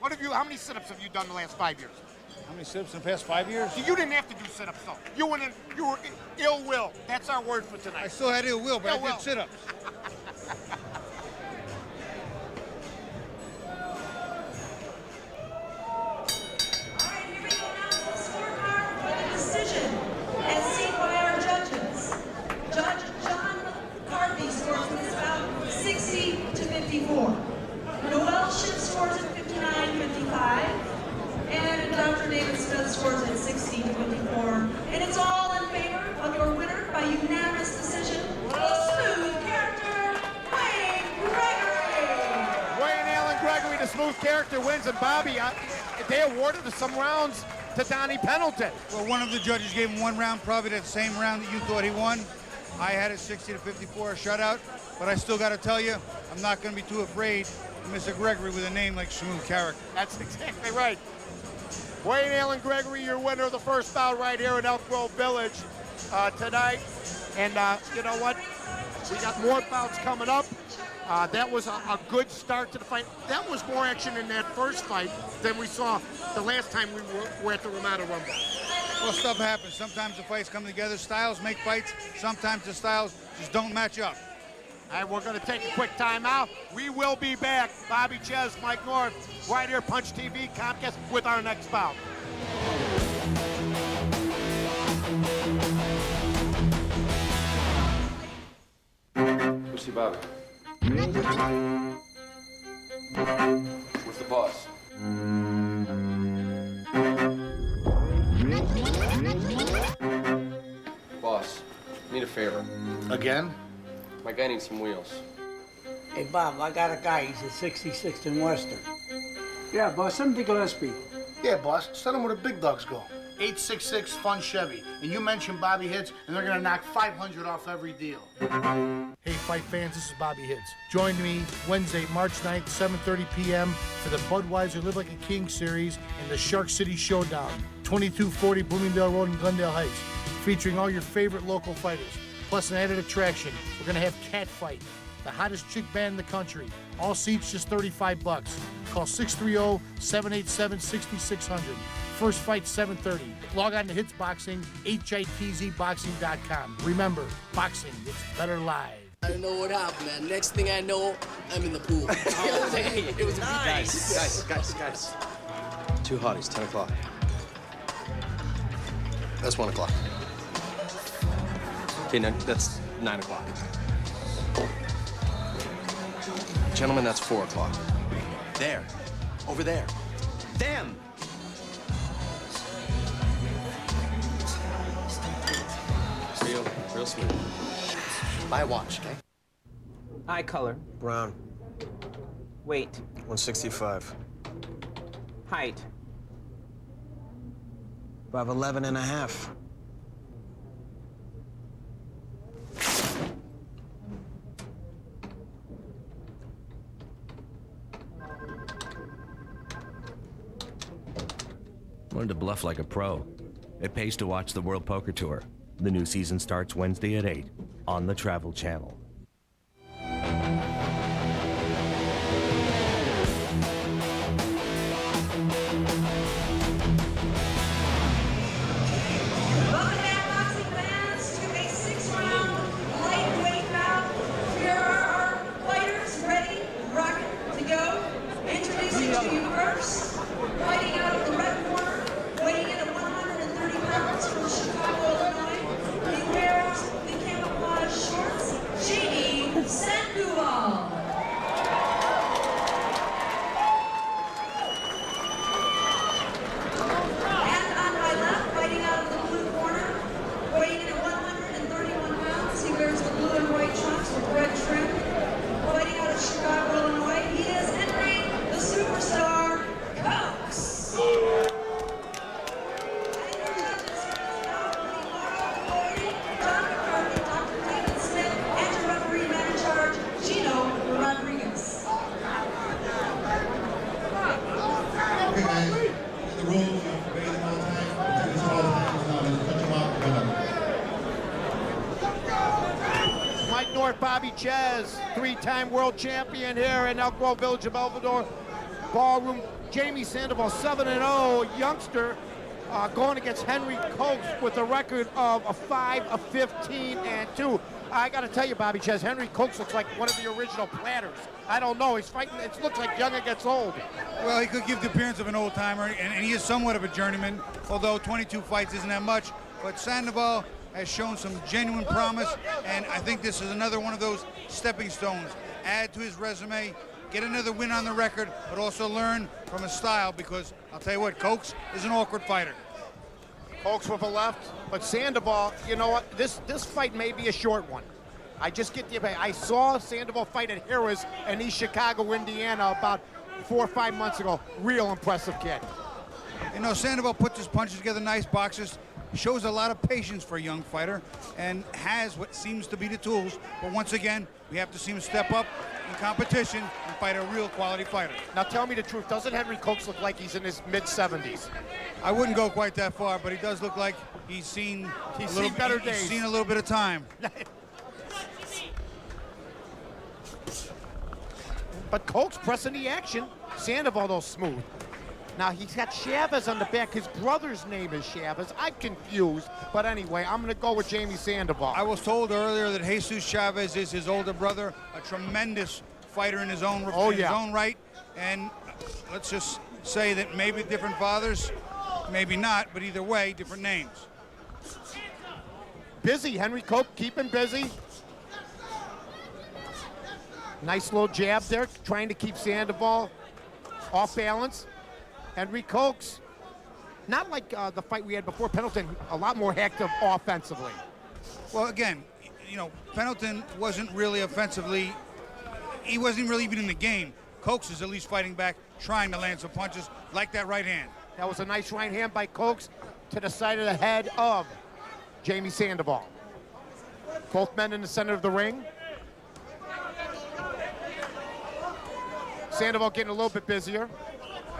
How many sit-ups have you done the last 5 years? How many sit-ups in the past 5 years? You didn't have to do sit-ups, though. You were ill will. That's our word for tonight. I still had ill will, but I did sit-ups. Decision, as seen by our judges. Judge John McCarthy scores this bout 60 to 54. Noel Schiff scores at 59-55. And Dr. David Smith scores at 60 to 54. And it's all in favor of your winner by unanimous decision, smooth character, Wayne Gregory. Wayne Allen Gregory, the smooth character, wins. And Bobby, they awarded some rounds to Donnie Pendleton. Well, one of the judges gave him 1 round, probably that same round that you thought he won. I had it 60 to 54, a shutout. But I still got to tell you, I'm not going to be too afraid of Mr. Gregory with a name like Smooth Character. That's exactly right. Wayne Allen Gregory, your winner of the first bout right here in Elk Grove Village tonight. And you know what? We got more bouts coming up. That was a good start to the fight. That was more action in that first fight than we saw the last time we were at the Ramada Rumble. Well, stuff happens. Sometimes the fights come together. Styles make fights. Sometimes the styles just don't match up. All right, we're going to take a quick time out. We will be back. Bobby Czyz, Mike North, right here, Punch TV, Comcast, with our next bout. Go see Bobby. Where's the boss? Boss, need a favor. Again? My guy needs some wheels. Hey, Bob, I got a guy. He's at 66th and Western. Yeah, boss, send him to Gillespie. Yeah, boss. Send him where the big dogs go. 866 Fun Chevy. And you mention Bobby Hitz, and they're gonna knock $500 off every deal. Hey, fight fans, this is Bobby Hitz. Join me Wednesday, March 9th, 7:30 p.m. for the Budweiser Live Like a King series and the Shark City Showdown, 2240 Bloomingdale Road in Glendale Heights, featuring all your favorite local fighters. Plus an added attraction, we're gonna have Cat Fight, the hottest chick band in the country. All seats just $35. Call 630-787-6600. First fight 7:30. Log on to Hitz Boxing, hitzboxing.com. Remember, boxing gets better live. I don't know what happened, man. Next thing I know, I'm in the pool. It was nice. Guys. 2 hotties, 10 o'clock. That's 1 o'clock. Okay, now that's 9 o'clock. Gentlemen, that's 4 o'clock. There. Over there. Them! Real smooth. Buy a watch, okay? Eye color. Brown. Weight. 165. Height. Above 11 and a half. Learn to bluff like a pro. It pays to watch the World Poker Tour. The new season starts Wednesday at 8 on the Travel Channel. Welcome back, boxing fans, to a 6-round lightweight bout. Here are our fighters ready, rocking to go. Introducing to you first, fighting out of the red corner, weighing in at 130 pounds from Chicago, Illinois. He wears the camouflage shorts, Jamie Sandoval. And on my left, fighting out of the blue corner, weighing in at 131 pounds. He wears the blue and white trunks with red trim. Fighting out of Chicago, Illinois, he is Henry, the superstar, Cox. John McCarthy, Dr. David Smith, and your referee man in charge, Gino Rodriguez. Okay, guys, the rules, obey them all the time. Do this all the time. Just touch them off. Mike North, Bobby Czyz, 3-time world champion here in Elk Grove Village of Belvedere Ballroom. Jamie Sandoval, 7-0 youngster, going against Henry Coates with a record of a 5-15-2. I got to tell you, Bobby Czyz, Henry Coates looks like one of the original platters. I don't know. He's fighting. It looks like young gets old. Well, he could give the appearance of an old timer, and he is somewhat of a journeyman, although 22 fights isn't that much. But Sandoval has shown some genuine promise, and I think this is another one of those stepping stones. Add to his resume, get another win on the record, but also learn from his style, because I'll tell you what, Coates is an awkward fighter. Coates with a left, but Sandoval, you know what? This fight may be a short one. I saw Sandoval fight at Harris in East Chicago, Indiana, about 4 or 5 months ago. Real impressive kid. You know, Sandoval puts his punches together, nice boxes, shows a lot of patience for a young fighter, and has what seems to be the tools. But once again, we have to see him step up in competition and fight a real quality fighter. Now tell me the truth, doesn't Henry Coates look like he's in his mid-70s? I wouldn't go quite that far, but he does look like he's seen better days. He's seen a little bit of time. But Coates pressing the action. Sandoval, though, smooth. Now, he's got Chavez on the back. His brother's name is Chavez. I'm confused. But anyway, I'm going to go with Jamie Sandoval. I was told earlier that Jesus Chavez is his older brother, a tremendous fighter in his own, his own right. And let's just say that maybe different fathers, maybe not, but either way, different names. Busy. Henry Coates keeping busy. Nice little jab there, trying to keep Sandoval off balance. Henry Coates, not like the fight we had before Pendleton, a lot more active offensively. Well, again, you know, Pendleton wasn't really offensively, he wasn't really even in the game. Coates is at least fighting back, trying to land some punches, like that right hand. That was a nice right hand by Coates to the side of the head of Jamie Sandoval. Both men in the center of the ring. Sandoval getting a little bit busier.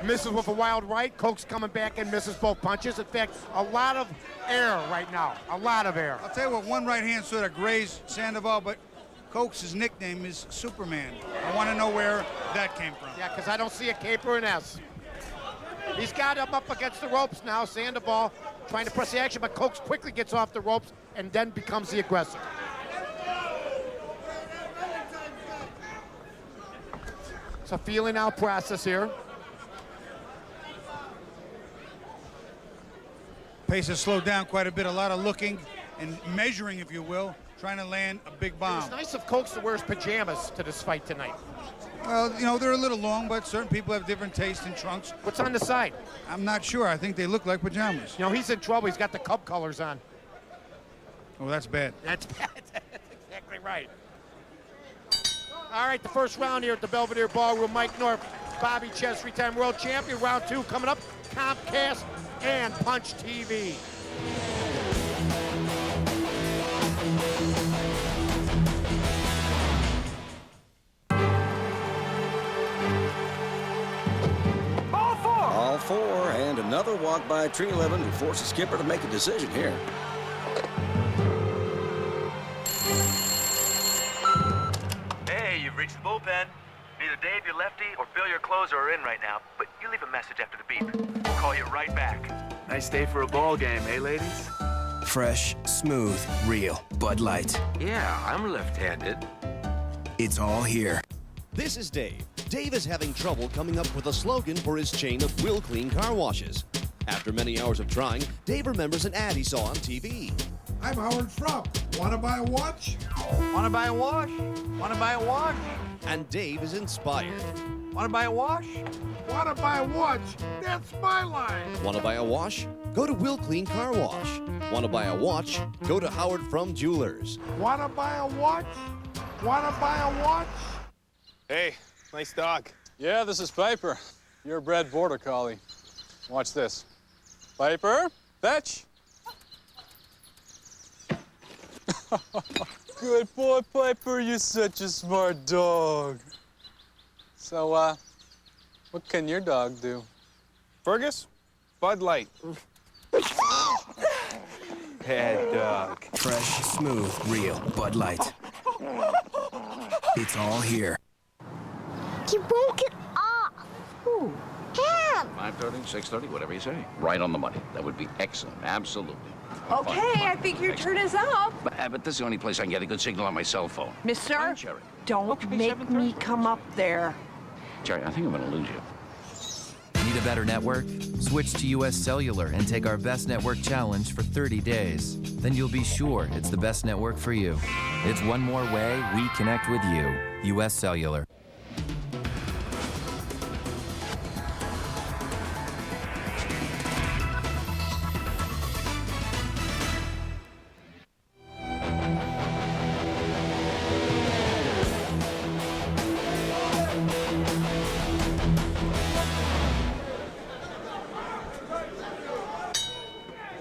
Misses with a wild right. Coates coming back and misses both punches. In fact, a lot of air right now. A lot of air. I'll tell you what, one right hand sort of grazed Sandoval, but Coates' nickname is Superman. I want to know where that came from. Yeah, because I don't see a K or an S. He's got him up against the ropes now. Sandoval trying to press the action, but Coates quickly gets off the ropes and then becomes the aggressor. It's a feeling out process here. Pace has slowed down quite a bit. A lot of looking and measuring, if you will, trying to land a big bomb. It's nice of Coates to wear his pajamas to this fight tonight. Well, you know, they're a little long, but certain people have different tastes in trunks. What's on the side? I'm not sure. I think they look like pajamas. You know, he's in trouble. He's got the Cub colors on. Oh, that's bad. That's bad. That's exactly right. All right, the first round here at the Belvedere Ballroom. Mike North, Bobby Czyz, three-time world champion. Round 2 coming up. Comcast and Punch TV. All four, and another walk by Tree 11 to force the skipper to make a decision here. Hey, you've reached the bullpen. Neither Dave, your lefty, or Bill, your closer, are in right now, but you leave a message after the beep. We'll call you right back. Nice day for a ball game, eh, ladies? Fresh, smooth, real. Bud Light. Yeah, I'm left-handed. It's all here. This is Dave. Dave is having trouble coming up with a slogan for his chain of Will Clean car washes. After many hours of trying, Dave remembers an ad he saw on TV. I'm Howard Frump. Want to buy a watch? Want to buy a wash? Want to buy a wash? And Dave is inspired. Want to buy a wash? Want to buy a watch? That's my line. Want to buy a wash? Go to Will Clean Car Wash. Want to buy a watch? Go to Howard From Jewelers. Want to buy a watch? Want to buy a watch? Hey, nice dog. Yeah, this is Piper. You're a bred border collie. Watch this. Piper, fetch. Good boy, Piper. You're such a smart dog. So, what can your dog do? Fergus, Bud Light. Bad dog. Fresh, smooth, real. Bud Light. It's all here. He won't get off. Who? Him. 5:30, 6:30, whatever you say. Right on the money. That would be excellent. Absolutely. Okay, I think your turn is up. But this is the only place I can get a good signal on my cell phone. Mister, don't make me come up there. Jerry, I think I'm going to lose you. Need a better network? Switch to US Cellular and take our Best Network Challenge for 30 days. Then you'll be sure it's the best network for you. It's one more way we connect with you. US Cellular.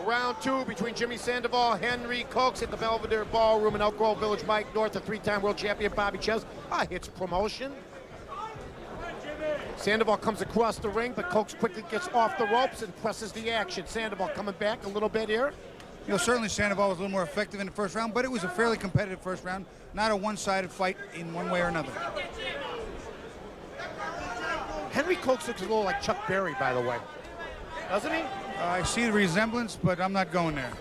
Round 2 between Jimmy Sandoval, Henry Coates at the Belvedere Ballroom in Elk Grove Village. Mike North, the three-time world champion, Bobby Czyz. Hitz promotion. Sandoval comes across the ring, but Coates quickly gets off the ropes and presses the action. Sandoval coming back a little bit here. You know, certainly Sandoval was a little more effective in the first round, but it was a fairly competitive first round, not a one-sided fight in one way or another. Henry Coates looks a little like Chuck Berry, by the way. Doesn't he? I see the resemblance, but I'm not going there.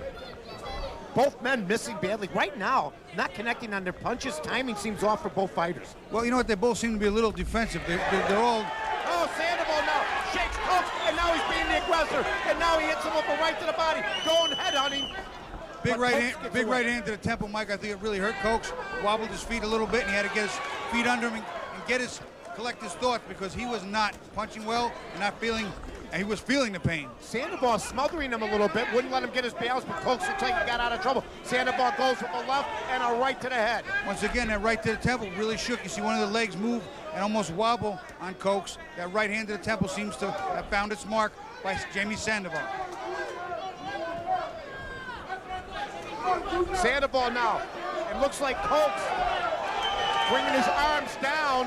Both men missing badly. Right now, not connecting on their punches. Timing seems off for both fighters. Well, you know what? They both seem to be a little defensive. They're all... Oh, Sandoval now shakes Coates, and now he's being the aggressor. And now he hits him with a right to the body. Going head hunting. Big right hand to the temple, Mike. I think it really hurt Coates. Wobbled his feet a little bit, and he had to get his feet under him and collect his thoughts, because he was not punching well and not feeling... And he was feeling the pain. Sandoval smothering him a little bit, wouldn't let him get his balance, but Coates looks like he got out of trouble. Sandoval goes with a left and a right to the head. Once again, that right to the temple really shook. You see one of the legs move and almost wobble on Coates. That right hand to the temple seems to have found its mark by Jamie Sandoval. Sandoval now. It looks like Coates bringing his arms down,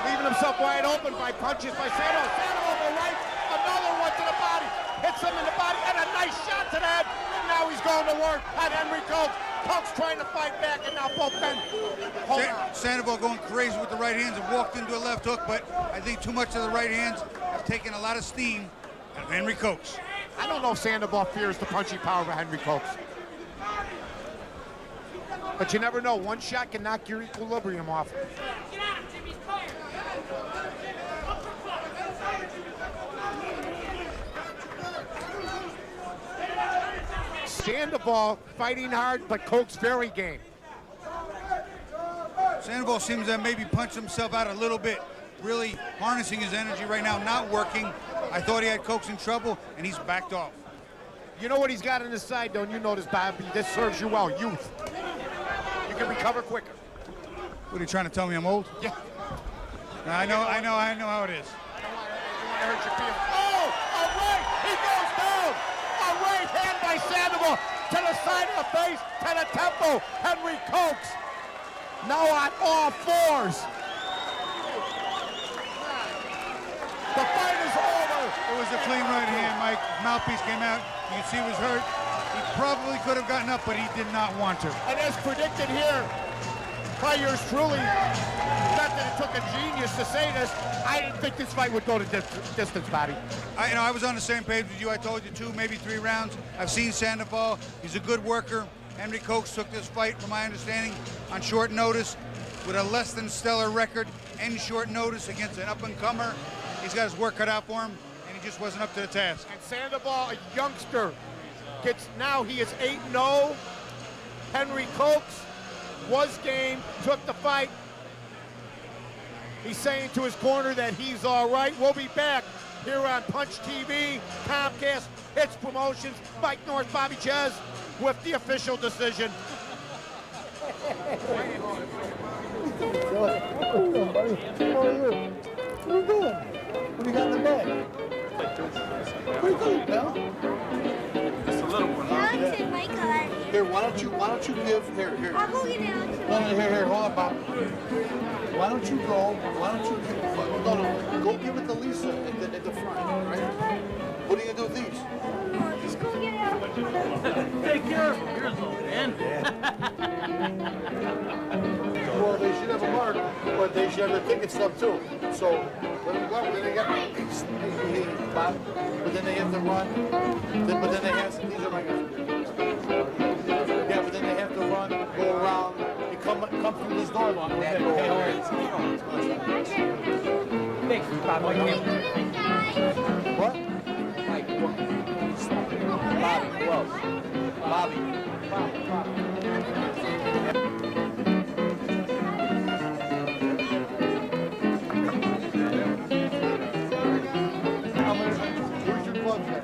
leaving himself wide open by punches by Sandoval. Sandoval to the right, another one to the body. Hits him in the body, and a nice shot to the head. And now he's going to work on Henry Coates. Coke's trying to fight back, and now both men hold on. Sandoval going crazy with the right hands and walked into a left hook, but I think too much of the right hands have taken a lot of steam out of Henry Cokes. I don't know if Sandoval fears the punching power of Henry Cokes. But you never know. One shot can knock your equilibrium off. Sandoval fighting hard, but Cokes very game. Sandoval seems to have maybe punched himself out a little bit, really harnessing his energy right now, not working. I thought he had Cokes in trouble, and he's backed off. You know what he's got on his side, don't you notice, Bobby? This serves you well, youth. You can recover quicker. What, are you trying to tell me I'm old? Yeah. I know how it is. Oh, a right, he goes down. A right hand by Sandoval to the side of the face, to the temple. Henry Cokes now on all fours. The fight is over. It was a clean right hand, Mike. Mouthpiece came out. You can see he was hurt. He probably could have gotten up, but he did not want to. And as predicted here, by yours truly, not that it took a genius to say this, I didn't think this fight would go to distance, Bobby. I was on the same page with you. I told you 2, maybe 3 rounds. I've seen Sandoval. He's a good worker. Henry Cokes took this fight, from my understanding, on short notice with a less than stellar record and short notice against an up-and-comer. He's got his work cut out for him, and he just wasn't up to the task. And Sandoval, a youngster, now he is 8-0. Henry Cokes was game, took the fight. He's saying to his corner that he's all right. We'll be back here on Punch TV, Comcast, Hitz Promotions, Mike North, Bobby Czyz with the official decision. How are you, buddy? How are you? What are you doing? What do you got in the bag? What are you doing, pal? Just a little one. Alex and Mike are here. Why don't you give, here. I'll go get Alex. Here, hold on, Bob. Why don't you go give it to Lisa at the front, right? What are you gonna do with these? Just go get Alex. Take care of him. Here's the end. Well, they should have a mark, but they should have the ticket stub too. So let them go. Then they got Bob, but then they have to run. But then they have these are my guys. Yeah, but then they have to run, go around, and come through this door along. Thanks, Bob. What? Mike, Bobby, whoa. Bobby. Where's your gloves at?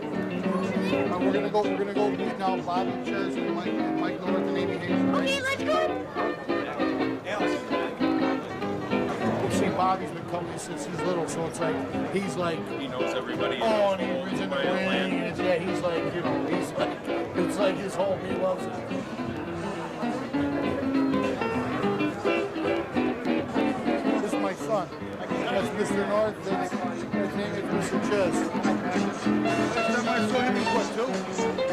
We're gonna go meet now Bobby Czyz and Mike North and Amy Hayes. Okay, let's go. You see, Bobby's been coming since he's little, so it's like he's like He knows everybody. oh, and he's in the ring, and yeah, he's like it's like his home. He loves it. This is my son. That's Mr. North. His name is Mr. Czyz. Last time I saw him, he was 2.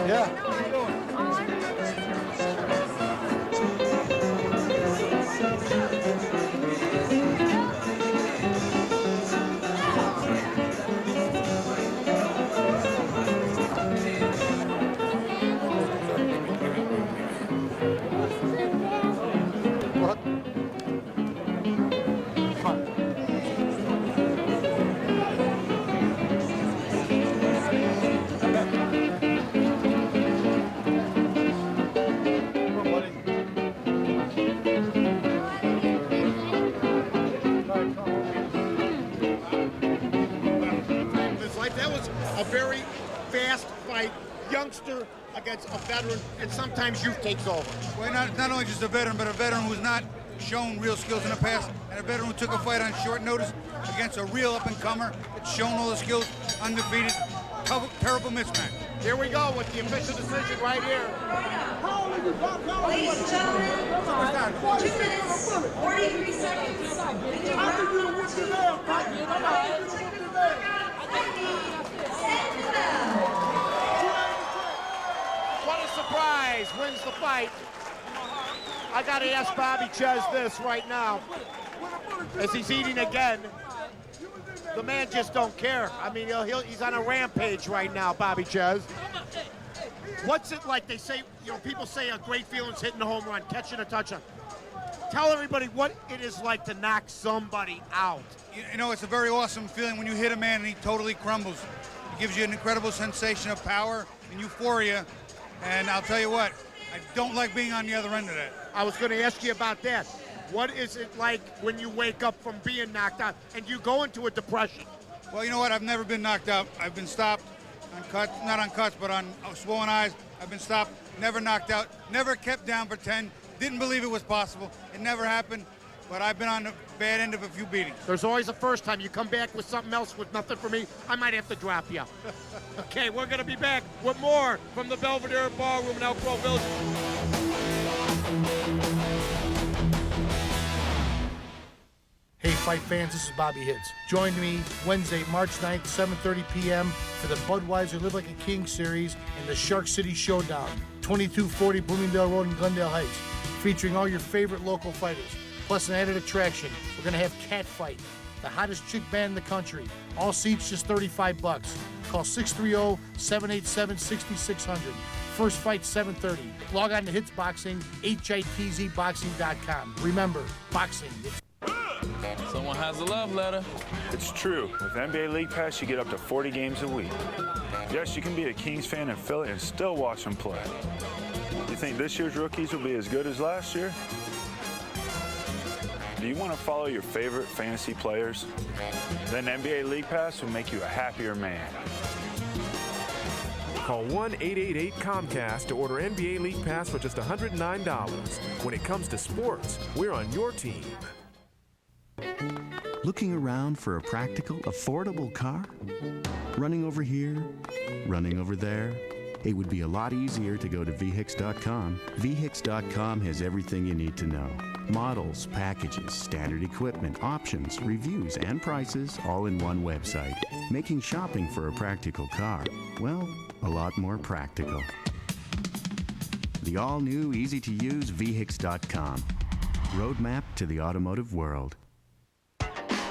Yeah. How you doing? What? Come on. That was a very fast fight, youngster against a veteran, and sometimes youth takes over. Well, not only just a veteran, but a veteran who's not shown real skills in the past, and a veteran who took a fight on short notice against a real up-and-comer that's shown all the skills, undefeated. Terrible mismatch. Here we go with the official decision right here. Ladies and gentlemen, 2 minutes, 43 seconds. What a surprise, wins the fight. I got to ask Bobby Czyz this right now. As he's eating again, the man just don't care. I mean, he's on a rampage right now, Bobby Czyz. What's it like? They say, people say a great feeling's hitting a home run, catching a touchdown. Tell everybody what it is like to knock somebody out. You know, it's a very awesome feeling when you hit a man and he totally crumbles. It gives you an incredible sensation of power and euphoria. And I'll tell you what, I don't like being on the other end of that. I was going to ask you about that. What is it like when you wake up from being knocked out and you go into a depression? Well, you know what? I've never been knocked out. I've been stopped on cuts, not on cuts, but on swollen eyes. I've been stopped, never knocked out, never kept down for 10. Didn't believe it was possible. It never happened, but I've been on the bad end of a few beatings. There's always a first time. You come back with something else with nothing for me, I might have to drop you. Okay, we're going to be back with more from the Belvedere Ballroom in Elk Grove Village. Hey, fight fans, this is Bobby Hitz. Join me Wednesday, March 9th, 7:30 p.m. for the Budweiser Live Like a King series and the Shark City Showdown, 2240 Bloomingdale Road in Glendale Heights, featuring all your favorite local fighters. Plus an added attraction, we're going to have Cat Fight, the hottest chick band in the country. All seats just $35. Call 630-787-6600. First fight 7:30. Log on to Hitz Boxing, hitzboxing.com. Remember, boxing. Someone has a love letter. It's true. With NBA League Pass, you get up to 40 games a week. Yes, you can be a Kings fan in Philly and still watch them play. You think this year's rookies will be as good as last year? Do you want to follow your favorite fantasy players? Then NBA League Pass will make you a happier man. Call 1-888-COMCAST to order NBA League Pass for just $109. When it comes to sports, we're on your team. Looking around for a practical, affordable car? Running over here, running over there? It would be a lot easier to go to VHIX.com. VHIX.com has everything you need to know. Models, packages, standard equipment, options, reviews, and prices all in one website. Making shopping for a practical car, well, a lot more practical. The all-new, easy-to-use VHIX.com. Roadmap to the automotive world.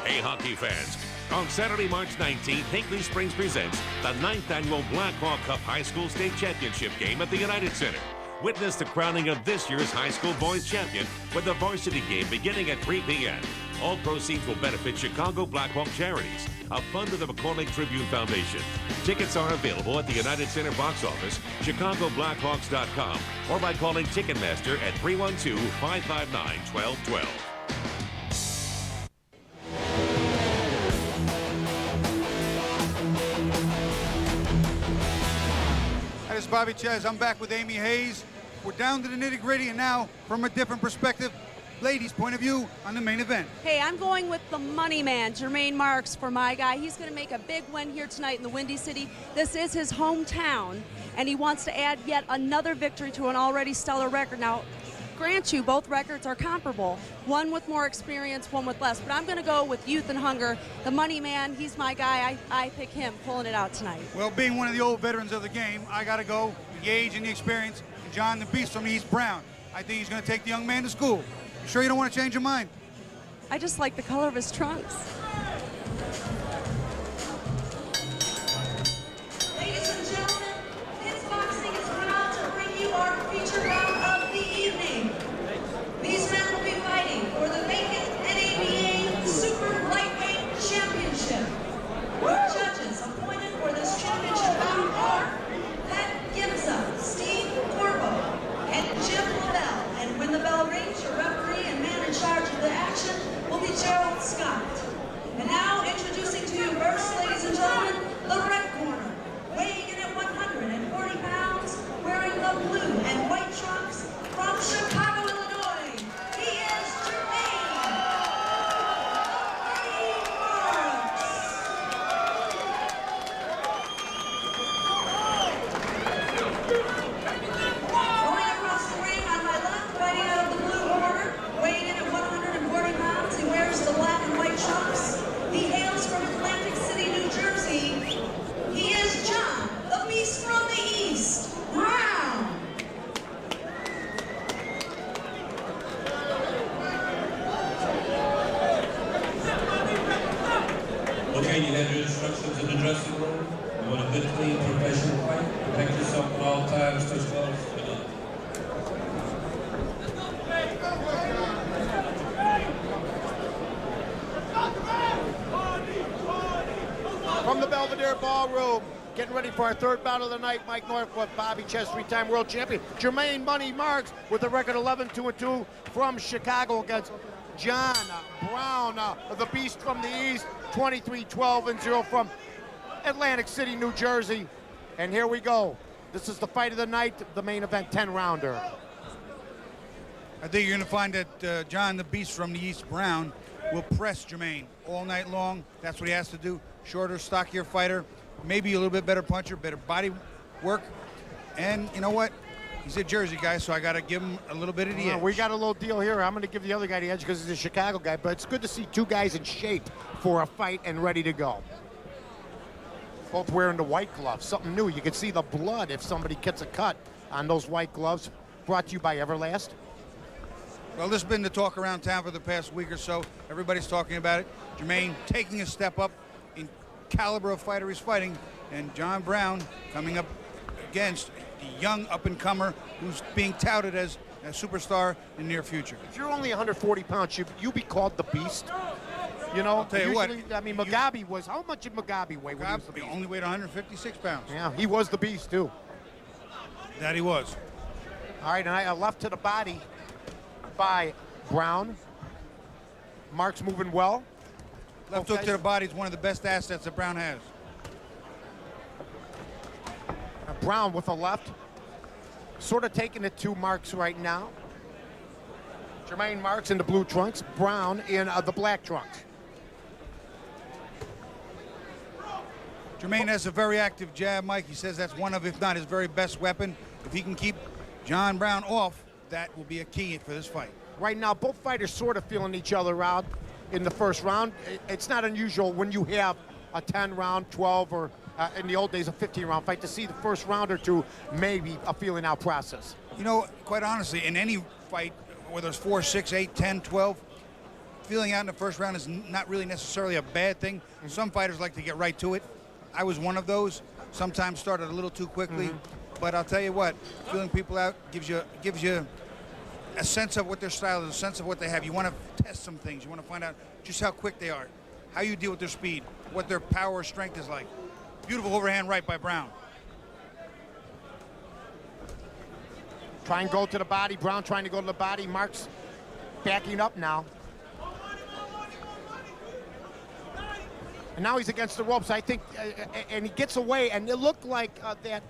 Hey, hockey fans. On Saturday, March 19th, Hinkley Springs presents the 9th annual Blackhawk Cup High School State Championship game at the United Center. Witness the crowning of this year's high school boys champion with the varsity game beginning at 3 p.m. All proceeds will benefit Chicago Blackhawk Charities, a fund of the McCormick Tribune Foundation. Tickets are available at the United Center box office, ChicagoBlackhawks.com, or by calling Ticketmaster at 312-559-1212. Hi, this is Bobby Czyz. I'm back with Amy Hayes. We're down to the nitty-gritty, and now, from a different perspective, ladies' point of view on the main event. Hey, I'm going with the money man, Jermaine Marks, for my guy. He's going to make a big win here tonight in the Windy City. This is his hometown, and he wants to add yet another victory to an already stellar record. Now, grant you, both records are comparable. One with more experience, one with less. But I'm going to go with youth and hunger. The money man, he's my guy. I pick him, pulling it out tonight. Well, being one of the old veterans of the game, I got to go with the age and the experience. John the Beast from East Brown. I think he's going to take the young man to school. You sure you don't want to change your mind? I just like the color of his trunks. Ladies and gentlemen, Hitz Boxing is proud to bring you our feature bout of the evening. These men will be fighting for the vacant NABA Super Lightweight Championship. Judges appointed for this championship bout are Pat Gimsa, Steve Corbo, and Jim LaBelle. And when the bell rings, your referee and man in charge of the action will be Gerald Scott. the dressing room. You want a good, clean, professional fight. Protect yourself at all times. Touch gloves. Good luck. From the Belvedere Ballroom, getting ready for our third bout of the night, Mike North with Bobby Czyz, three-time world champion. Jermaine Money Marks with a record 11-2-2 from Chicago against John Brown, the Beast from the East, 23-12-0 from Atlantic City, New Jersey. And here we go. This is the fight of the night, the main event 10-rounder. I think you're going to find that John the Beast from the East, Brown, will press Jermaine all night long. That's what he has to do. Shorter, stockier fighter, maybe a little bit better puncher, better body work. And you know what? He's a Jersey guy, so I got to give him a little bit of the edge. We got a little deal here. I'm going to give the other guy the edge because he's a Chicago guy, but it's good to see two guys in shape for a fight and ready to go. Both wearing the white gloves, something new. You can see the blood if somebody gets a cut on those white gloves. Brought to you by Everlast. Well, this has been the talk around town for the past week or so. Everybody's talking about it. Jermaine taking a step up in caliber of fighter he's fighting, and John Brown coming up against the young up-and-comer who's being touted as a superstar in the near future. If you're only 140 pounds, you be called the Beast. You know, I'll tell you what. I mean, Mugabe was, how much did Mugabe weigh when he was the Beast? He only weighed 156 pounds. Yeah, he was the Beast, too. That he was. All right, and I left to the body by Brown. Mark's moving well. Left hook to the body is one of the best assets that Brown has. Brown with a left. Sort of taking it to Marks right now. Jermaine Marks in the blue trunks. Brown in the black trunks. Jermaine has a very active jab, Mike. He says that's one of, if not his very best weapon. If he can keep John Brown off, that will be a key for this fight. Right now, both fighters sort of feeling each other out in the first round. It's not unusual when you have a 10-round, 12, or in the old days, a 15-round fight, to see the first round or two maybe a feeling out process. You know, quite honestly, in any fight, whether it's 4, 6, 8, 10, 12, feeling out in the first round is not really necessarily a bad thing. Some fighters like to get right to it. I was one of those. Sometimes started a little too quickly. But I'll tell you what, feeling people out gives you a sense of what their style is, a sense of what they have. You want to test some things. You want to find out just how quick they are, how you deal with their speed, what their power or strength is like. Beautiful overhand right by Brown. Try and go to the body. Brown trying to go to the body. Marks backing up now. And now he's against the ropes, I think, and he gets away, and it looked like that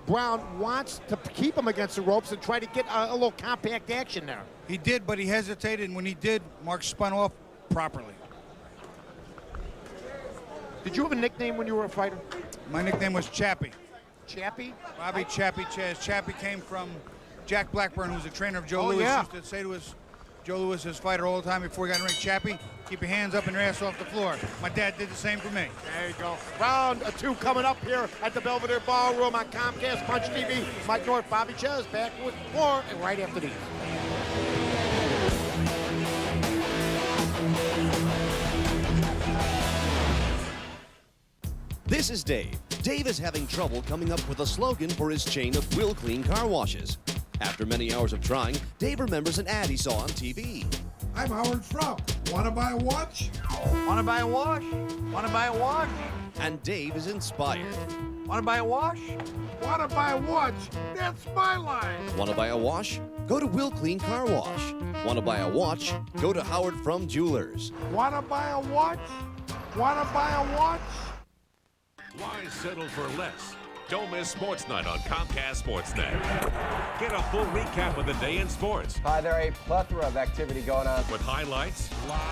Brown wants to keep him against the ropes and try to get a little compact action there. He did, but he hesitated, and when he did, Mark spun off properly. Did you have a nickname when you were a fighter? My nickname was Chappie. Chappie? Bobby Chappie Czyz. Chappie came from Jack Blackburn, who was a trainer of Joe Louis. Yeah. Used to say to Joe Louis, his fighter, all the time before he got in the ring, Chappie, keep your hands up and your ass off the floor. My dad did the same for me. There you go. Round 2 coming up here at the Belvedere Ballroom on Comcast Punch TV. Mike North, Bobby Czyz, back with more and right after these. This is Dave. Dave is having trouble coming up with a slogan for his chain of Will Clean car washes. After many hours of trying, Dave remembers an ad he saw on TV. I'm Howard Schraub. Want to buy a watch? Want to buy a wash? Want to buy a wash? And Dave is inspired. Want to buy a wash? Want to buy a watch? That's my line. Want to buy a wash? Go to Will Clean Car Wash. Want to buy a watch? Go to Howard from Jewelers. Want to buy a watch? Want to buy a watch? Why settle for less? Don't miss Sports Night on Comcast SportsNet. Get a full recap of the day in sports. Hi, there are a plethora of activity going on. With highlights. Wow!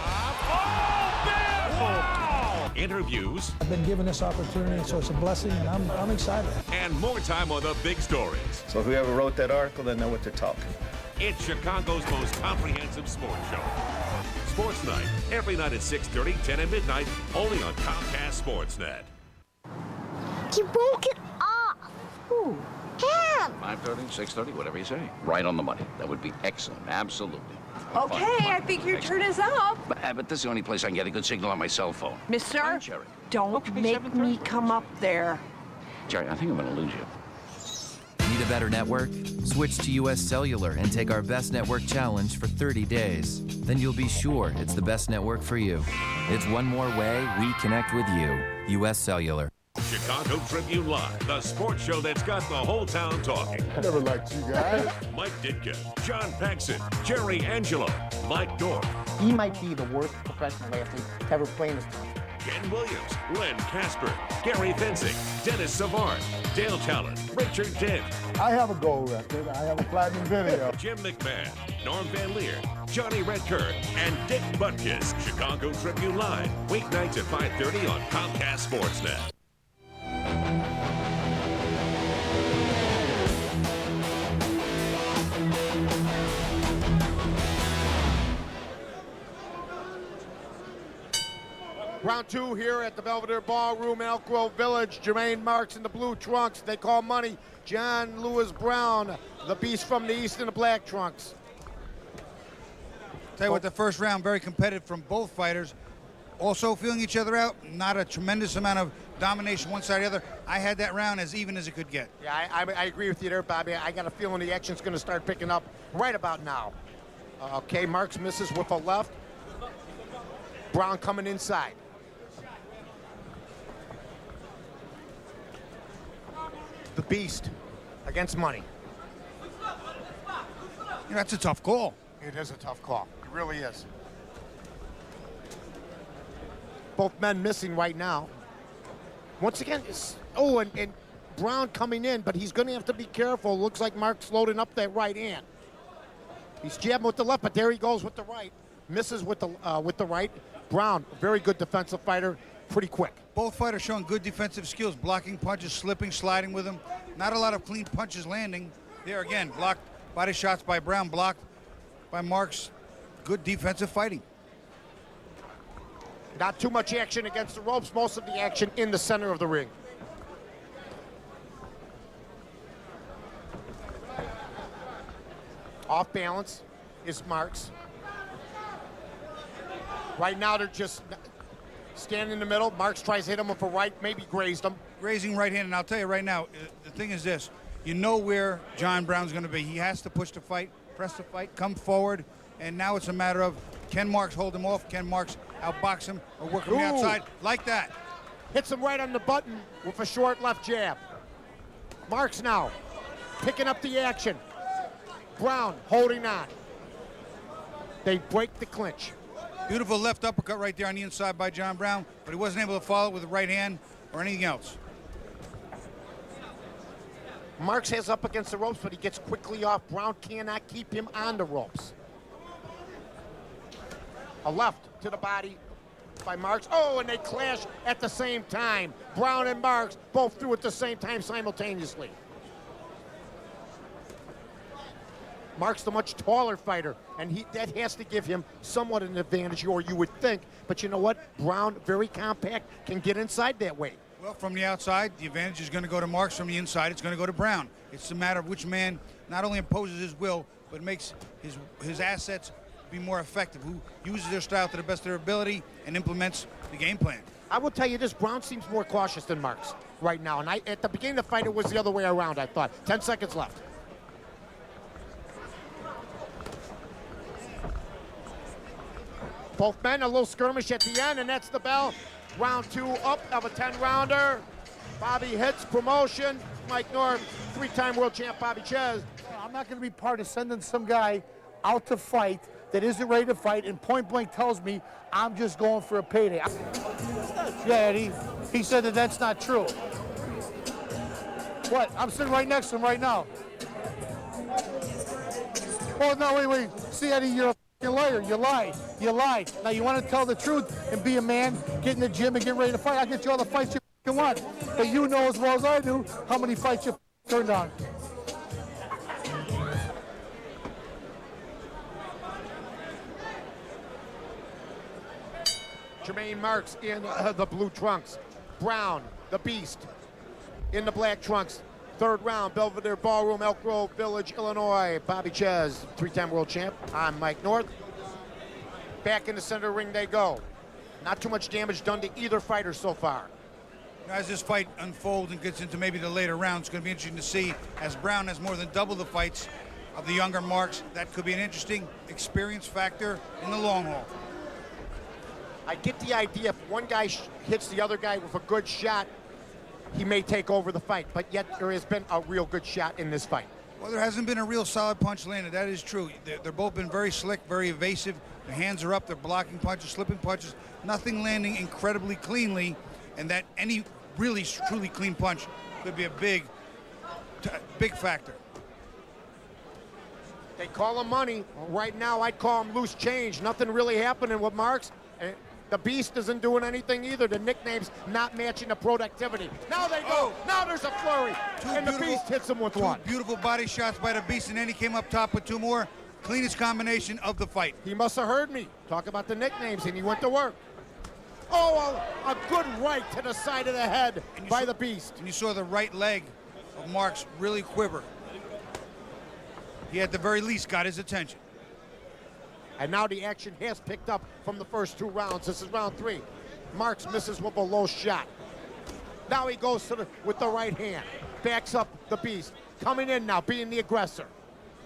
Interviews. I've been given this opportunity, so it's a blessing, and I'm excited. And more time on the big stories. So whoever wrote that article, they know what they're talking. It's Chicago's most comprehensive sports show. Sports Night, every night at 6:30, 10 and midnight, only on Comcast SportsNet. He broke it off. Ooh. Yeah. p.m.? 5:30, 6:30, whatever you say. Right on the money. That would be excellent. Absolutely. Okay, I think your turn is up. But this is the only place I can get a good signal on my cell phone. Mister, Jerry. don't make me come up there. Jerry, I think I'm going to lose you. Need a better network? Switch to US Cellular and take our Best Network Challenge for 30 days. Then you'll be sure it's the best network for you. It's one more way we connect with you. US Cellular. Chicago Tribune Live, the sports show that's got the whole town talking. I never liked you guys. Mike Ditka, John Paxson, Jerry Angelo, Mike North. He might be the worst professional athlete to ever play in this country. Ken Williams, Len Casper, Gary Fencing, Dennis Savard, Dale Talon, Richard Dent. I have a gold record. I have a platinum video. Jim McMahon, Norm Van Leer, Johnny Redkern, and Dick Butkus. Chicago Tribune Live, weeknights at 5:30 on Comcast SportsNet. Round two here at the Belvedere Ballroom in Elk Grove Village. Jermaine Marks in the blue trunks. They call money. John Lewis Brown, the beast from the east in the black trunks. Tell you what, the first round, very competitive from both fighters. Also feeling each other out. Not a tremendous amount of domination one side or the other. I had that round as even as it could get. Yeah, I agree with you there, Bobby. I got a feeling the action's going to start picking up right about now. Okay, Marks misses with a left. Brown coming inside. The beast against money. Yeah, that's a tough call. It is a tough call. It really is. Both men missing right now. Once again, and Brown coming in, but he's going to have to be careful. Looks like Mark's loading up that right hand. He's jabbing with the left, but there he goes with the right. Misses with the right. Brown, very good defensive fighter, pretty quick. Both fighters showing good defensive skills, blocking punches, slipping, sliding with them. Not a lot of clean punches landing. There again, blocked body shots by Brown, blocked by Marks. Good defensive fighting. Not too much action against the ropes, most of the action in the center of the ring. Off balance is Marks. Right now they're just standing in the middle. Marks tries to hit him with a right, maybe grazed him. Grazing right hand, and I'll tell you right now, the thing is this. You know where John Brown's going to be. He has to push the fight, press the fight, come forward, and now it's a matter of can Marks hold him off, can Marks outbox him, or work him outside like that. Hits him right on the button with a short left jab. Marks now picking up the action. Brown holding on. They break the clinch. Beautiful left uppercut right there on the inside by John Brown, but he wasn't able to follow it with the right hand or anything else. Marks has up against the ropes, but he gets quickly off. Brown cannot keep him on the ropes. A left to the body by Marks. Oh, and they clash at the same time. Brown and Marks both threw at the same time simultaneously. Marks the much taller fighter, and that has to give him somewhat an advantage, or you would think. But you know what? Brown, very compact, can get inside that way. Well, from the outside, the advantage is going to go to Marks. From the inside, it's going to go to Brown. It's a matter of which man not only imposes his will, but makes his assets be more effective, who uses their style to the best of their ability and implements the game plan. I will tell you this, Brown seems more cautious than Marks right now. And at the beginning of the fight, it was the other way around, I thought. 10 seconds left. Both men, a little skirmish at the end, and that's the bell. Round two up of a 10-rounder. Bobby Hitz promotion. Mike North, three-time world champ Bobby Czyz. I'm not going to be part of sending some guy out to fight that isn't ready to fight and point blank tells me I'm just going for a payday. Yeah, he said that that's not true. What? I'm sitting right next to him right now. Oh, no, wait. See, Eddie, you're a f***ing liar. You lie. You lie. Now, you want to tell the truth and be a man, get in the gym and get ready to fight. I'll get you all the fights you f***ing want. But you know as well as I do how many fights you turned down. Jermaine Marks in the blue trunks. Brown, the beast, in the black trunks. Third round, Belvedere Ballroom, Elk Grove Village, Illinois. Bobby Czyz, three-time world champ. I'm Mike North. Back in the center ring they go. Not too much damage done to either fighter so far. As this fight unfolds and gets into maybe the later rounds, it's going to be interesting to see, as Brown has more than double the fights of the younger Marks. That could be an interesting experience factor in the long haul. I get the idea if one guy hits the other guy with a good shot, he may take over the fight, but yet there has been a real good shot in this fight. Well, there hasn't been a real solid punch landed. That is true. They're both been very slick, very evasive. Their hands are up. They're blocking punches, slipping punches. Nothing landing incredibly cleanly, and that any really truly clean punch could be a big factor. They call him money. Right now, I'd call him loose change. Nothing really happening with Marks. The Beast isn't doing anything either. The nickname's not matching the productivity. Now they go. Now there's a flurry. And the Beast hits him with one. Beautiful body shots by the Beast, and then he came up top with two more. Cleanest combination of the fight. He must have heard me talk about the nicknames, and he went to work. Oh, a good right to the side of the head by the Beast. And you saw the right leg of Marks really quiver. He at the very least got his attention. And now the action has picked up from the first two rounds. This is round three. Marks misses with a low shot. Now he goes with the right hand. Backs up the Beast. Coming in now, being the aggressor.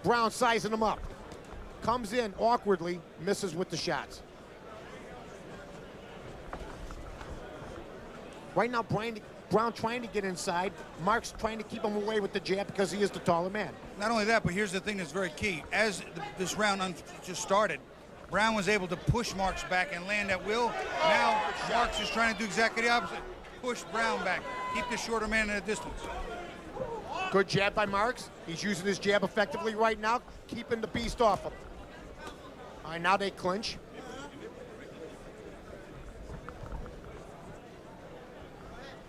Brown sizing him up. Comes in awkwardly, misses with the shots. Right now, Brown trying to get inside. Marks trying to keep him away with the jab because he is the taller man. Not only that, but here's the thing that's very key. As this round just started, Brown was able to push Marks back and land at will. Now Marks is trying to do exactly the opposite. Push Brown back. Keep the shorter man at a distance. Good jab by Marks. He's using his jab effectively right now, keeping the Beast off him. All right, now they clinch.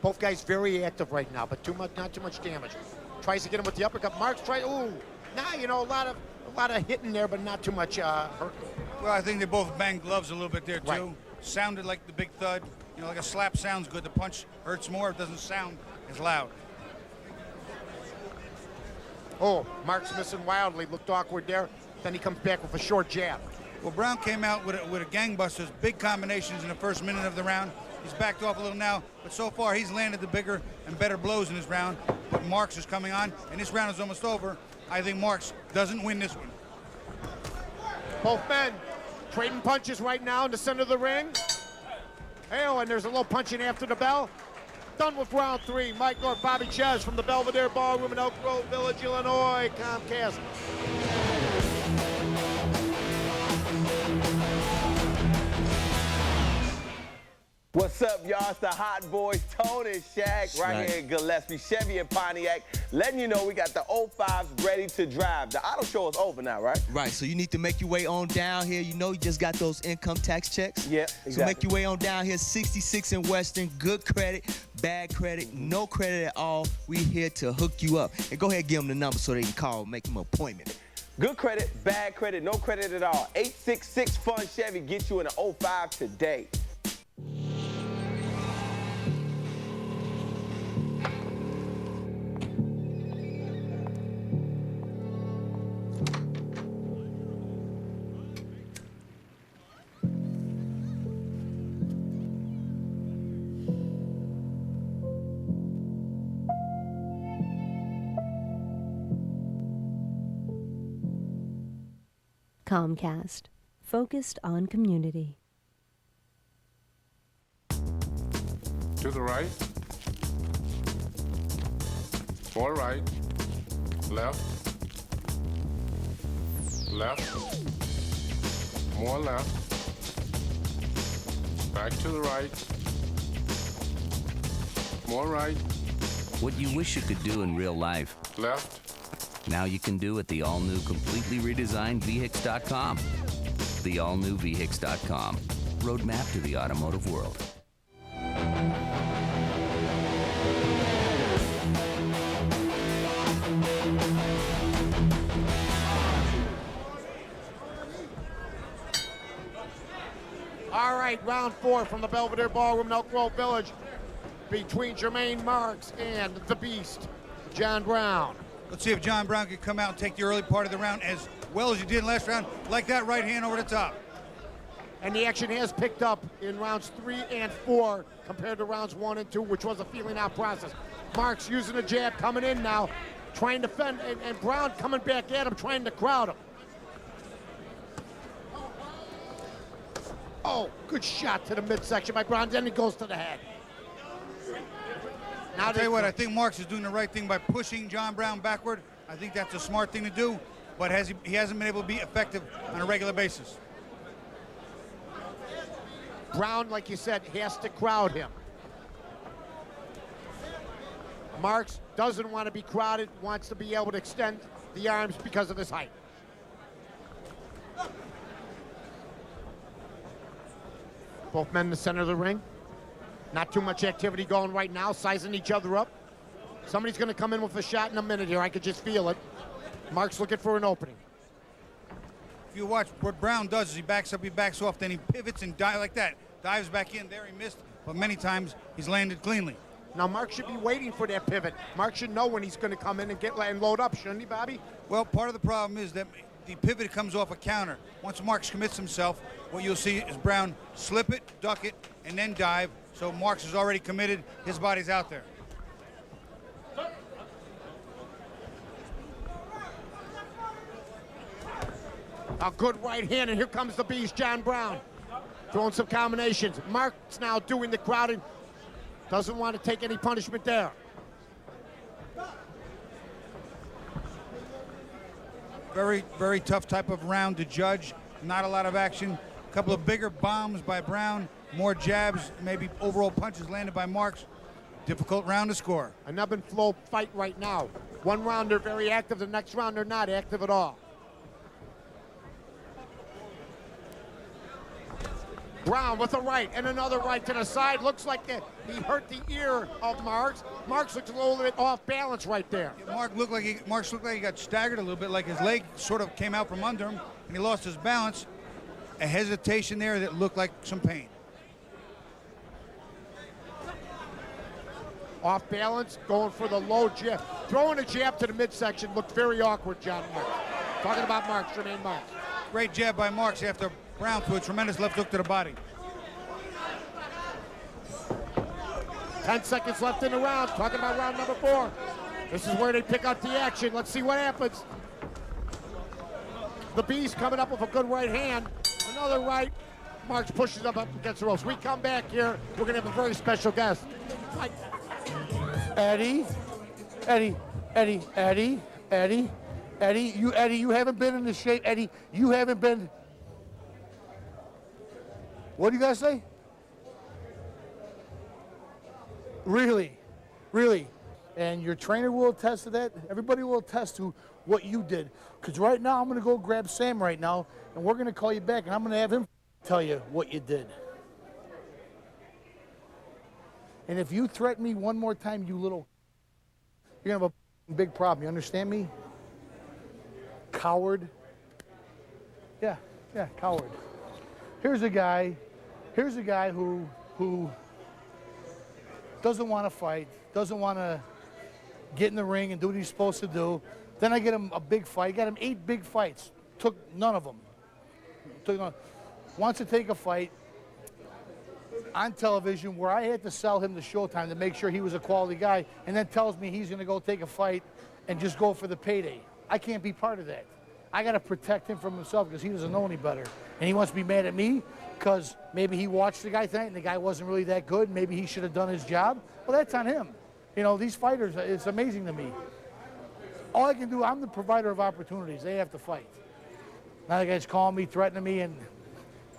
Both guys very active right now, but not too much damage. Tries to get him with the uppercut. Marks try. Ooh, now you know a lot of hitting there, but not too much hurt. Well, I think they both banged gloves a little bit there too. Right. Sounded like the big thud. You know, like a slap sounds good. The punch hurts more. It doesn't sound as loud. Oh, Marks missing wildly. Looked awkward there. Then he comes back with a short jab. Well, Brown came out with a gangbusters, big combinations in the first minute of the round. He's backed off a little now, but so far he's landed the bigger and better blows in this round. But Marks is coming on, and this round is almost over. I think Marks doesn't win this one. Both men trading punches right now in the center of the ring. Oh, and there's a little punching after the bell. Done with round three. Mike North, Bobby Czyz from the Belvedere Ballroom in Elk Grove Village, Illinois. Comcast. What's up, y'all? It's the Hot Boys, Tony Shaq, right here in Gillespie, Chevy and Pontiac, letting you know we got the 05s ready to drive. The auto show is over now, right? Right, so you need to make your way on down here. You know you just got those income tax checks. Yeah, exactly. So make your way on down here, 66 in Western, good credit, bad credit, no credit at all. We here to hook you up. And go ahead and give them the number so they can call, make them an appointment. Good credit, bad credit, no credit at all. 866-FUN-CHEVY, get you in an 05 today. Comcast, focused on community. To the right, more right, left, left, more left, back to the right, more right. What you wish you could do in real life. Left. Now you can do at the all-new, completely redesigned VHIX.com. The all-new VHIX.com. Roadmap to the automotive world. All right, round four from the Belvedere Ballroom in Elk Grove Village between Jermaine Marks and the Beast. John Brown. Let's see if John Brown can come out and take the early part of the round as well as he did last round, like that right hand over the top. And the action has picked up in rounds 3 and 4 compared to rounds 1 and 2, which was a feeling out process. Marks using the jab, coming in now, trying to defend, and Brown coming back at him, trying to crowd him. Oh, good shot to the midsection by Brown, then he goes to the head. I'll tell you what, I think Marks is doing the right thing by pushing John Brown backward. I think that's a smart thing to do, but he hasn't been able to be effective on a regular basis. Brown, like you said, has to crowd him. Marks doesn't want to be crowded, wants to be able to extend the arms because of his height. Both men in the center of the ring. Not too much activity going right now, sizing each other up. Somebody's going to come in with a shot in a minute here. I could just feel it. Mark's looking for an opening. If you watch, what Brown does is he backs up, he backs off, then he pivots and dives like that. Dives back in. There he missed, but many times he's landed cleanly. Now Mark should be waiting for that pivot. Mark should know when he's going to come in and load up, shouldn't he, Bobby? Well, part of the problem is that the pivot comes off a counter. Once Marks commits himself, what you'll see is Brown slip it, duck it, and then dive. So Marks is already committed. His body's out there. A good right hand, and here comes the beast, John Brown. Throwing some combinations. Mark's now doing the crowding. Doesn't want to take any punishment there. Very, very tough type of round to judge. Not a lot of action. A couple of bigger bombs by Brown. More jabs, maybe overall punches landed by Marks. Difficult round to score. An ebb and flow fight right now. One round they're very active, the next round they're not active at all. Brown with a right and another right to the side. Looks like he hurt the ear of Marks. Marks looks a little bit off balance right there. Marks looked like he got staggered a little bit, like his leg sort of came out from under him, and he lost his balance. A hesitation there that looked like some pain. Off balance, going for the low jab. Throwing a jab to the midsection looked very awkward, John Marks. Talking about Marks, Jermaine Marks. Great jab by Marks after Brown threw a tremendous left hook to the body. 10 seconds left in the round. Talking about round number 4. This is where they pick up the action. Let's see what happens. The Beast coming up with a good right hand. Another right. Marks pushes up against the ropes. We come back here. We're going to have a very special guest. Eddie, you haven't been in the shape. Eddie, you haven't been. What do you guys say? Really? And your trainer will attest to that. Everybody will attest to what you did. Because right now, I'm going to go grab Sam right now, and we're going to call you back, and I'm going to have him tell you what you did. And if you threaten me one more time, you little, you're going to have a big problem. You understand me? Coward. Yeah, coward. Here's a guy who doesn't want to fight, doesn't want to get in the ring and do what he's supposed to do. Then I get him a big fight. I got him 8 big fights. Took none of them. Wants to take a fight on television where I had to sell him the Showtime to make sure he was a quality guy, and then tells me he's going to go take a fight and just go for the payday. I can't be part of that. I got to protect him from himself because he doesn't know any better. And he wants to be mad at me because maybe he watched the guy tonight and the guy wasn't really that good. Maybe he should have done his job. Well, that's on him. You know, these fighters, it's amazing to me. All I can do, I'm the provider of opportunities. They have to fight. Now the guy's calling me, threatening me, and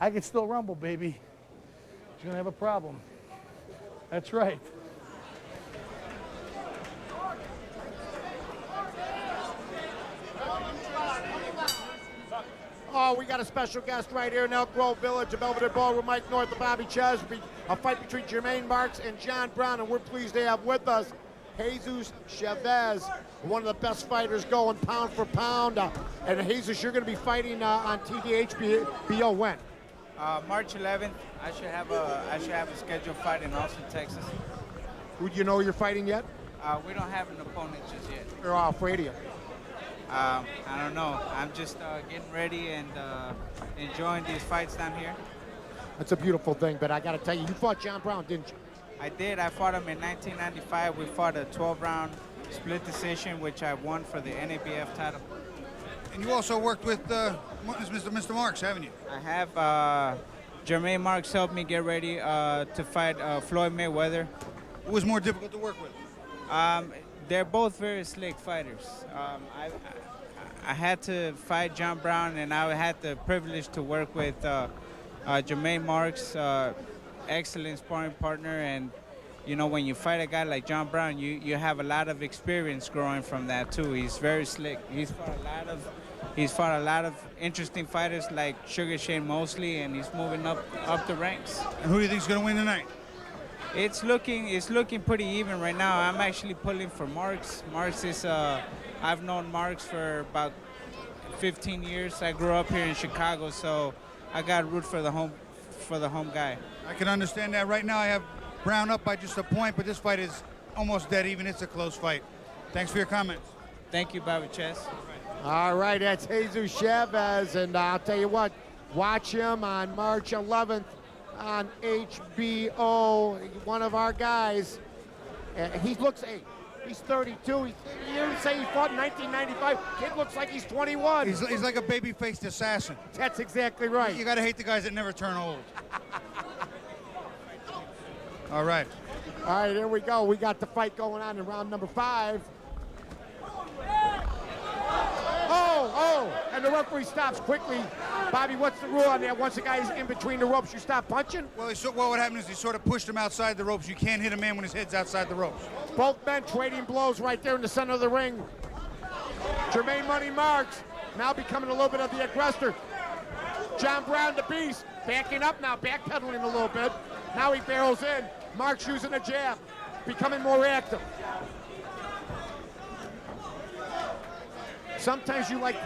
I can still rumble, baby. He's going to have a problem. That's right. Oh, we got a special guest right here in Elk Grove Village, a Belvedere Ballroom, Mike North and Bobby Czyz. A fight between Jermaine Marks and John Brown, and we're pleased to have with us Jesus Chavez, one of the best fighters going pound for pound. And Jesus, you're going to be fighting on TV HBO when? March 11th. I should have a scheduled fight in Austin, Texas. Would you know you're fighting yet? We don't have an opponent just yet. They're all afraid of you. I don't know. I'm just getting ready and enjoying these fights down here. That's a beautiful thing, but I got to tell you, you fought John Brown, didn't you? I did. I fought him in 1995. We fought a 12-round split decision, which I won for the NABF title. And you also worked with Mr. Marks, haven't you? I have. Jermaine Marks helped me get ready to fight Floyd Mayweather. Who was more difficult to work with? They're both very slick fighters. I had to fight John Brown, and I had the privilege to work with Jermaine Marks, excellent sparring partner. And you know, when you fight a guy like John Brown, you have a lot of experience growing from that too. He's very slick. He's fought a lot of interesting fighters like Sugar Shane Mosley, and he's moving up the ranks. And who do you think is going to win tonight? It's looking pretty even right now. I'm actually pulling for Marks. Marks is I've known Marks for about 15 years. I grew up here in Chicago, so I got to root for the home guy. I can understand that. Right now I have Brown up by just a point, but this fight is almost dead even. It's a close fight. Thanks for your comments. Thank you, Bobby Czyz. All right, that's Jesus Chavez, and I'll tell you what, watch him on March 11th on HBO, one of our guys. He looks, hey, he's 32. You didn't say he fought in 1995. Kid looks like he's 21. He's like a baby-faced assassin. That's exactly right. You gotta hate the guys that never turn old. All right. All right, here we go. We got the fight going on in round number 5. Oh, and the referee stops quickly. Bobby, what's the rule on that? Once a guy is in between the ropes, you stop punching? Well, what happened is he sort of pushed him outside the ropes. You can't hit a man when his head's outside the ropes. Both men trading blows right there in the center of the ring. Jermaine Money Marks now becoming a little bit of the aggressor. John Brown, the beast, backing up now, backpedaling a little bit. Now he barrels in. Marks using a jab, becoming more active. Sometimes you like,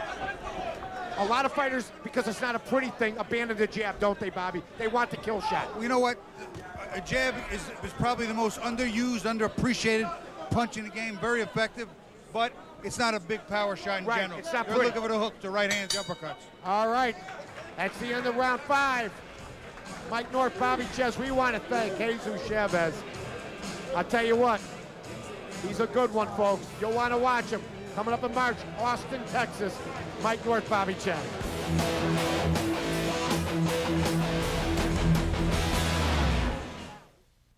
a lot of fighters, because it's not a pretty thing, abandon the jab, don't they, Bobby? They want the kill shot. Well, you know what? A jab is probably the most underused, underappreciated punch in the game. Very effective, but it's not a big power shot in general. It's not They're pretty. looking for the hook, the right hands, the uppercuts. All right, that's the end of round 5. Mike North, Bobby Czyz, we want to thank Jesus Chavez. I'll tell you what, he's a good one, folks. You'll want to watch him. Coming up in March, Austin, Texas. Mike North, Bobby Czyz.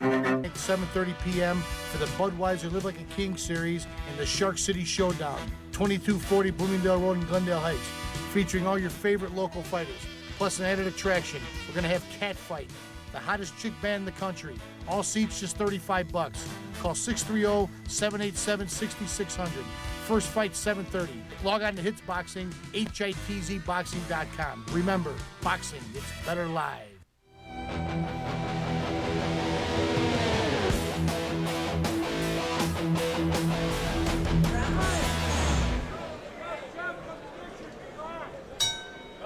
7:30 p.m. for the Budweiser Live Like a King series and the Shark City Showdown, 2240 Bloomingdale Road in Glendale Heights, featuring all your favorite local fighters. Plus an added attraction, we're going to have Cat Fight, the hottest chick band in the country. All seats just $35. Call 630-787-6600. First fight 7:30. Log on to Hitz Boxing, hitzboxing.com. Remember, boxing, it's better live.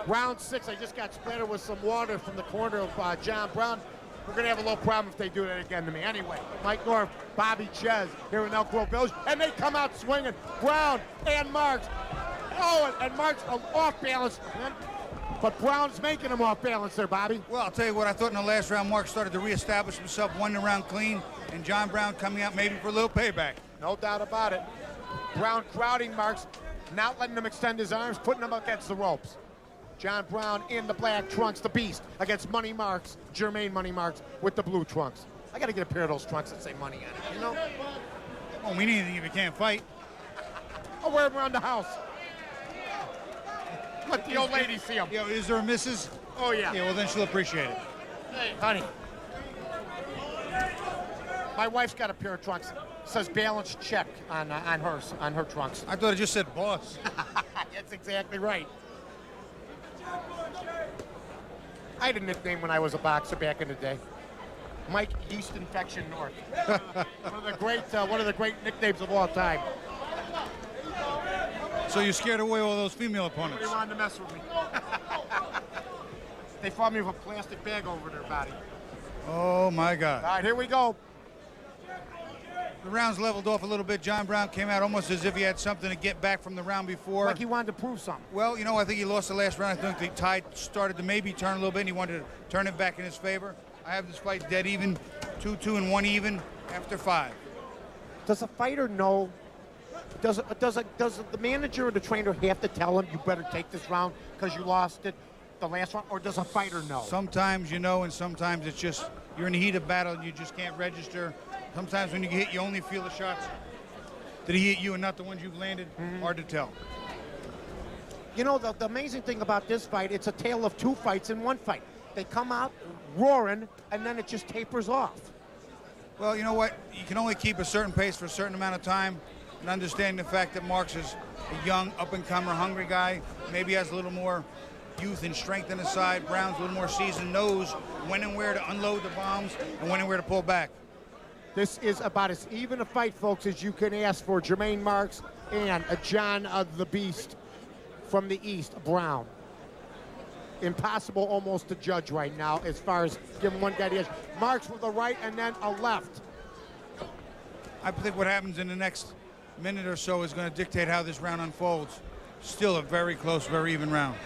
Round 6, I just got splattered with some water from the corner of John Brown. We're going to have a little problem if they do that again to me. Anyway, Mike North, Bobby Czyz here in Elk Grove Village, and they come out swinging. Brown and Marks. Oh, and Marks off balance, but Brown's making him off balance there, Bobby. Well, I'll tell you what, I thought in the last round, Marks started to reestablish himself, won the round clean, and John Brown coming out maybe for a little payback. No doubt about it. Brown crowding Marks, not letting him extend his arms, putting him against the ropes. John Brown in the black trunks, the beast, against Money Marks, Jermaine Money Marks with the blue trunks. I got to get a pair of those trunks that say money on it, you know? Won't mean anything if you can't fight. I'll wear them around the house. Let the old lady see them. Yo, is there a missus? Oh, yeah. Yeah, well, then she'll appreciate it. Hey, honey. My wife's got a pair of trunks. It says balance check on her trunks. I thought it just said boss. That's exactly right. I had a nickname when I was a boxer back in the day. Mike Yeast Infection North. one of the great nicknames of all time. So you scared away all those female opponents? Nobody wanted to mess with me. They fought me with a plastic bag over their body. Oh my God. All right, here we go. The rounds leveled off a little bit. John Brown came out almost as if he had something to get back from the round before. Like he wanted to prove something. Well, you know, I think he lost the last round. I think the tide started to maybe turn a little bit, and he wanted to turn it back in his favor. I have this fight dead even, 2-2 and 1 even after 5. Does a fighter know? Does the manager or the trainer have to tell him you better take this round because you lost it the last one, or does a fighter know? Sometimes you know, and sometimes it's just you're in the heat of battle and you just can't register. Sometimes when you get hit, you only feel the shots that he hit you and not the ones you've landed. Hard to tell. You know, the amazing thing about this fight, it's a tale of 2 fights in 1 fight. They come out roaring, and then it just tapers off. Well, you know what? You can only keep a certain pace for a certain amount of time, and understanding the fact that Marks is a young, up-and-comer, hungry guy, maybe has a little more youth and strength on his side. Brown's a little more seasoned, knows when and where to unload the bombs and when and where to pull back. This is about as even a fight, folks, as you can ask for. Jermaine Marks and John the Beast from the East, Brown. Impossible almost to judge right now as far as giving one guy the edge. Marks with a right and then a left. I think what happens in the next minute or so is going to dictate how this round unfolds. Still a very close, very even round.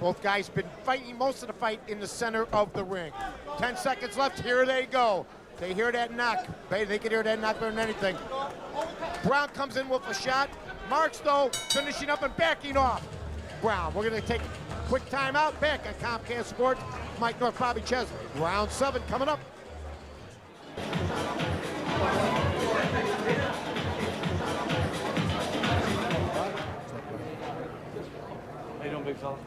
Both guys been fighting most of the fight in the center of the ring. 10 seconds left. Here they go. They hear that knock. They can hear that knock better than anything. Brown comes in with a shot. Marks, though, finishing up and backing off. Brown, we're going to take a quick timeout. Back on Comcast Sports. Mike North, Bobby Czyz. Round 7 coming up. How you doing, big fella?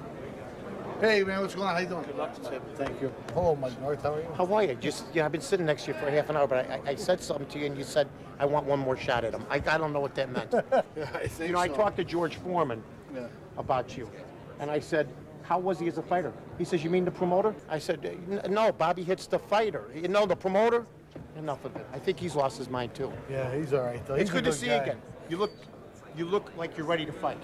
Hey, man, what's going on? How you doing? Good luck to you. Thank you. Hello, Mike North. How are you? How are you? I've been sitting next to you for half an hour, but I said something to you, and you said, I want one more shot at him. I don't know what that meant. Yeah, I think I so. talked to George Foreman about you, and I said, how was he as a fighter? He says, you mean the promoter? I said, no, Bobby Hitz the fighter. You know, the promoter? Enough of it. I think he's lost his mind, too. Yeah, he's all right, though. It's He's a good to see guy. you again. You look like you're ready to fight.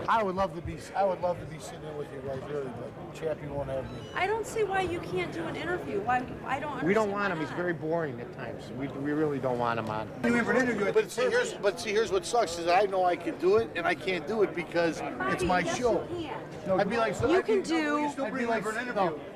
I would love to be sitting in with you guys, really, but Chappie won't have me. I don't see why you can't do an interview. Why I don't understand. We don't want him. He's very boring at times. We really don't want him on. You in for an interview? But see, here's what sucks is I know I can do it, and I can't do it because it's my show. I'd be like You can do.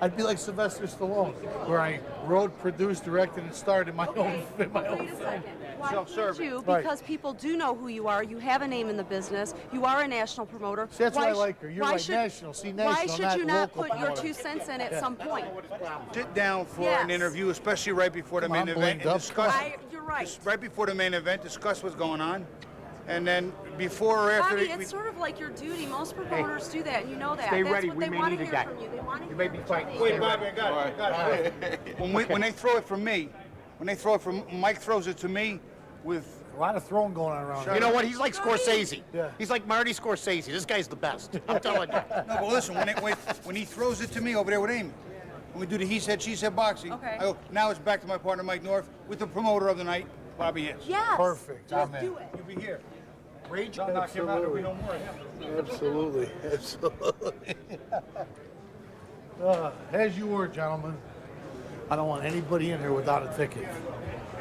I'd be like Sylvester Stallone, where I wrote, produced, directed, and starred in my own Wait a second. Why can't you? Because people do know who you are. You have a name in the business. You are a national promoter. See, that's why I like her. You're why right, should, national. See, national, why should you not local put your promoter. 2 cents in at some point? Sit down for Yes. an interview, especially right before the Come on, main event, blend and up. discuss. You're right. Right before the main event, discuss what's going on, and then before or after. Bobby, it's sort of like your duty. Most promoters do that, and you know that. Stay That's ready. what We they may want need to a hear guy. from you. They want to You hear may be from fighting. you. Wait, Bobby, I got it. When they throw it from me, Mike throws it to me with A lot of throwing going on around. You know what? He's like Scorsese. Yeah. He's like Marty Scorsese. This guy's the best. I'm telling you. No, but listen, when he throws it to me over there with Amy, when we do the he said, she said boxing, Okay. I go, now it's back to my partner, Mike North, with the promoter of the night, Bobby Hitz. Yes. Perfect. Just Amen. do it. You'll be here. Rage. I'll knock him out. There'll be no more of him. Absolutely. As you were, gentlemen, I don't want anybody in here without a ticket.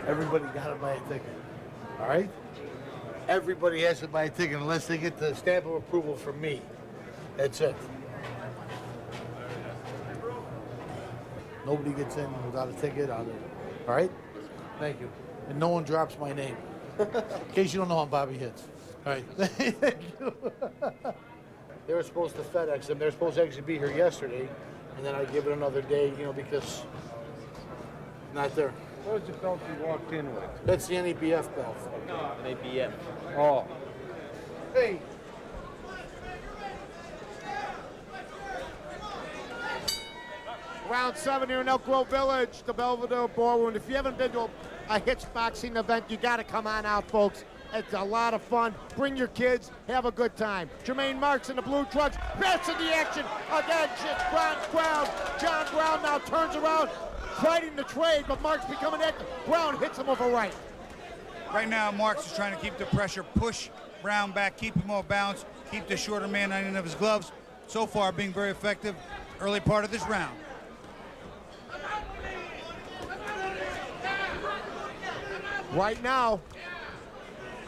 Everybody got to buy a ticket. All right? Everybody has to buy a ticket unless they get the stamp of approval from me. That's it. Nobody gets in without a ticket. All right? Thank you. And no one drops my name. In case you don't know, I'm Bobby Hitz. All right. Thank you. They were supposed to FedEx them. They were supposed to actually be here yesterday. And then I give it another day, because not there. What was the belt you walked in with? That's the NABF belt. An ABF. Oh. Hey. Round 7 here in Elk Grove Village, the Belvedere Ballroom. If you haven't been to a Hitz boxing event, you got to come on out, folks. It's a lot of fun. Bring your kids. Have a good time. Jermaine Marks in the blue trucks. Best in the action. Again, Brown. John Brown now turns around, fighting the trade, but Marks becoming active. Brown hits him with a right. Right now, Marks is trying to keep the pressure, push Brown back, keep him off balance, keep the shorter man on the end of his gloves. So far, being very effective early part of this round. Right now,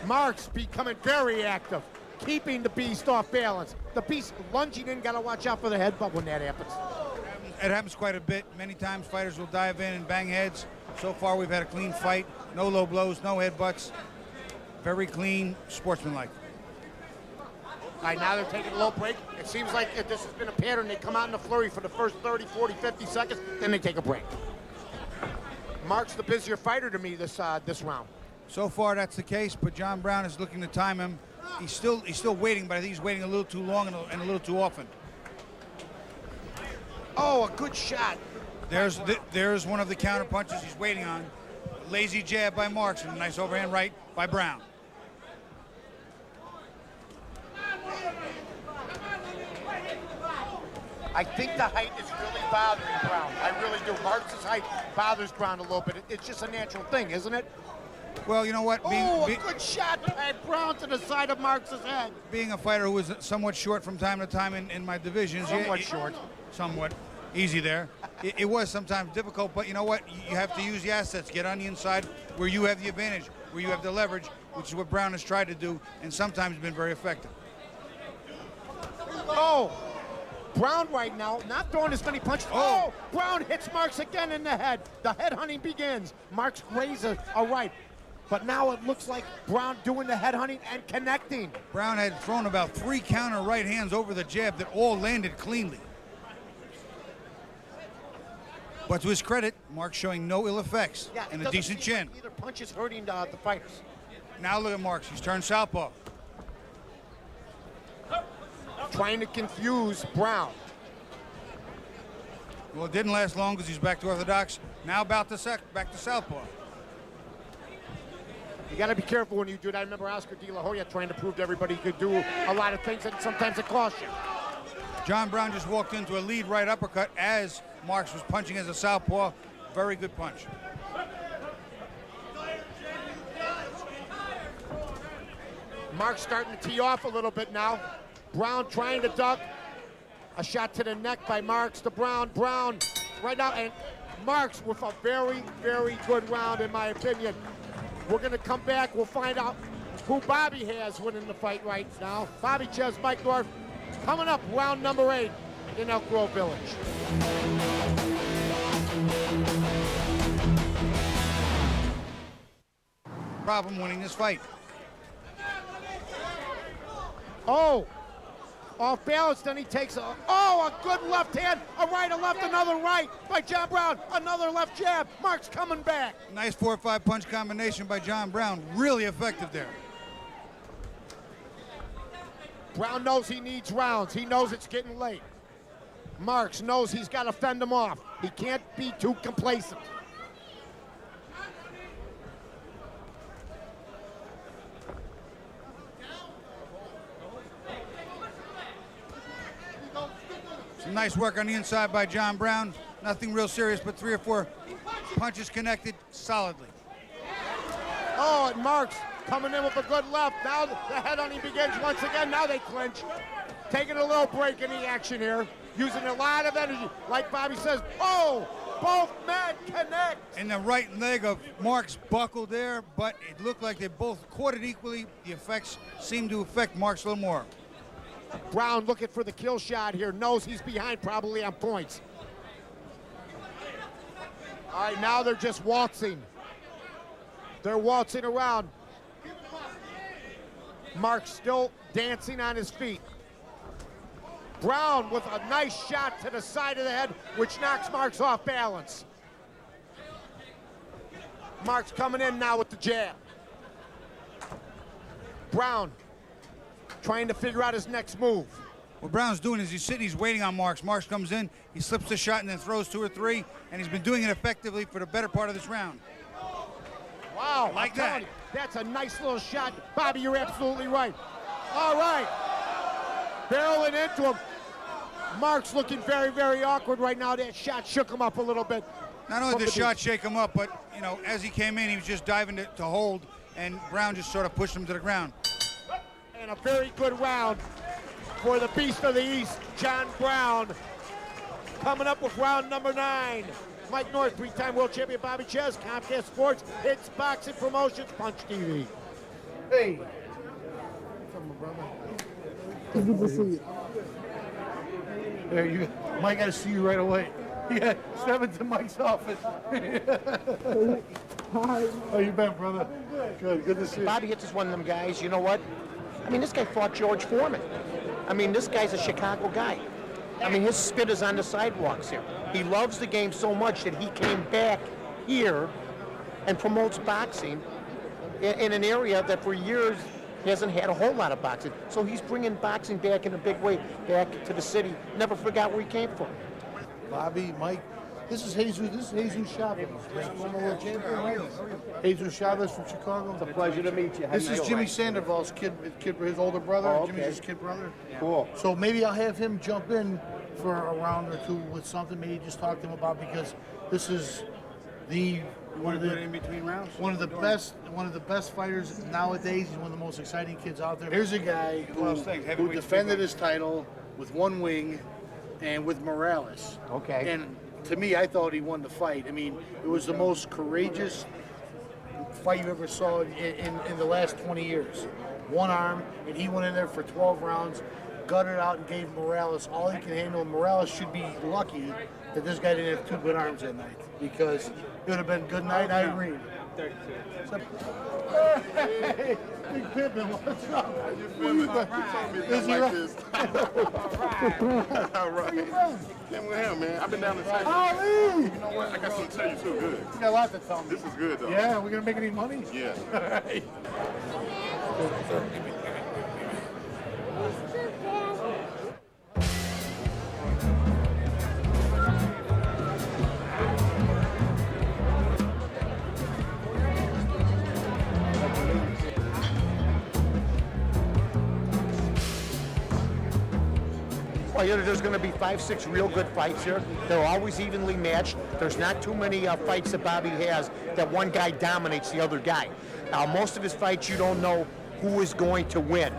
Marks becoming very active, keeping the Beast off balance. The Beast lunging in, gotta watch out for the headbutt when that happens. It happens quite a bit. Many times fighters will dive in and bang heads. So far we've had a clean fight. No low blows, no headbutts. Very clean, sportsmanlike. All right, now they're taking a low break. It seems like this has been a pattern. They come out in a flurry for the first 30, 40, 50 seconds, then they take a break. Mark's the busier fighter to me this round. So far that's the case, but John Brown is looking to time him. He's still waiting, but I think he's waiting a little too long and a little too often. Oh, a good shot. There's one of the counter punches he's waiting on. Lazy jab by Marks and a nice overhand right by Brown. I think the height is really bothering Brown. I really do. Marks' height bothers Brown a little bit. It's just a natural thing, isn't it? Well, you know what? A good shot by Brown to the side of Marks' head. Being a fighter who was somewhat short from time to time in my divisions. Somewhat. Easy there. It was sometimes difficult, but you know what? You have to use the assets. Get on the inside where you have the advantage, where you have the leverage, which is what Brown has tried to do and sometimes been very effective. Oh! Brown right now, not throwing as many punches. Oh! Brown hits Marks again in the head. The head hunting begins. Marks grazes a right. But now it looks like Brown doing the head hunting and connecting. Brown had thrown about 3 counter right hands over the jab that all landed cleanly. But to his credit, Marks showing no ill effects and a decent chin. Either punch is hurting the fighters. Now look at Marks. He's turned southpaw. Trying to confuse Brown. Well, it didn't last long because he's back to orthodox. Now back to southpaw. You got to be careful when you do that. I remember Oscar De La Hoya trying to prove to everybody he could do a lot of things, and sometimes it costs you. John Brown just walked into a lead right uppercut as Marks was punching as a southpaw. Very good punch. Marks starting to tee off a little bit now. Brown trying to duck. A shot to the neck by Marks to Brown. Brown right now, and Marks with a very, very good round in my opinion. We're going to come back. We'll find out who Bobby has winning the fight right now. Bobby Czyz, Mike North. Coming up, round number 8 in Elk Grove Village. Problem winning this fight. Oh, off balance, then he takes a good left hand, a right, a left, another right by John Brown, another left jab. Marks coming back. Nice 4 or 5 punch combination by John Brown. Really effective there. Brown knows he needs rounds. He knows it's getting late. Marks knows he's got to fend him off. He can't be too complacent. Some nice work on the inside by John Brown. Nothing real serious, but 3 or 4 punches connected solidly. Oh, and Marks coming in with a good left. Now the head hunting begins once again. Now they clinch. Taking a little break in the action here. Using a lot of energy. Like Bobby says, oh, both men connect. And the right leg of Marks buckled there, but it looked like they both caught it equally. The effects seem to affect Marks a little more. Brown looking for the kill shot here. Knows he's behind probably on points. All right, now they're just waltzing. They're waltzing around. Marks still dancing on his feet. Brown with a nice shot to the side of the head, which knocks Marks off balance. Marks coming in now with the jab. Brown trying to figure out his next move. What Brown's doing is he's sitting, he's waiting on Marks. Marks comes in, he slips the shot and then throws 2 or 3, and he's been doing it effectively for the better part of this round. Wow, like that. That's a nice little shot. Bobby, you're absolutely right. All right. Barreling into him. Marks looking very, very awkward right now. That shot shook him up a little bit. Not only did the shot shake him up, but, you know, as he came in, he was just diving to hold, and Brown just sort of pushed him to the ground. And a very good round for the Beast of the East, John Brown. Coming up with round number 9. Mike North, three-time world champion Bobby Czyz, Comcast Sports, Hitz Boxing Promotions, Punch TV. Hey. What's up, my brother? Good to see you. There you, Mike, got to see you right away. Yeah, step into Mike's office. Hi. How you been, brother? Good to see you. Bobby Hitz is one of them guys, you know what? I mean, this guy fought George Foreman. I mean, this guy's a Chicago guy. I mean, his spit is on the sidewalks here. He loves the game so much that he came back here and promotes boxing in an area that for years hasn't had a whole lot of boxing. So he's bringing boxing back in a big way, back to the city. Never forgot where he came from. Bobby, Mike, this is Jesus Chavez, former world champion, right? Jesus Chavez from Chicago. It's a pleasure to meet you. How This you is doing? Jimmy Sandoval's kid, his older brother. Oh, okay. Jimmy's his kid brother. Cool. So maybe I'll have him jump in for a round or two with something. Maybe just talk to him about, because this is one of the in between rounds. one of the best fighters nowadays. He's one of the most exciting kids out there. Here's a guy who defended his title with one wing and with Morales. Okay. And to me, I thought he won the fight. I mean, it was the most courageous fight you ever saw in the last 20 years. One arm, and he went in there for 12 rounds, gutted out and gave Morales all he can handle. Morales should be lucky that this guy didn't have two good arms that night, because it would have been a good night. I agree. Hey, Big Pippin, what's up? How you feeling? Is he like right? this. All right. Came with him, man. I've been down to Texas. Ali! You know what? I got something to tell you too. Good. You got a lot to tell me. This is good though. Yeah, we're gonna make any money? Yeah. All right. Well, you know, there's going to be 5-6 real good fights here. They're always evenly matched. There's not too many fights that Bobby has that one guy dominates the other guy. Most of his fights, you don't know who is going to win.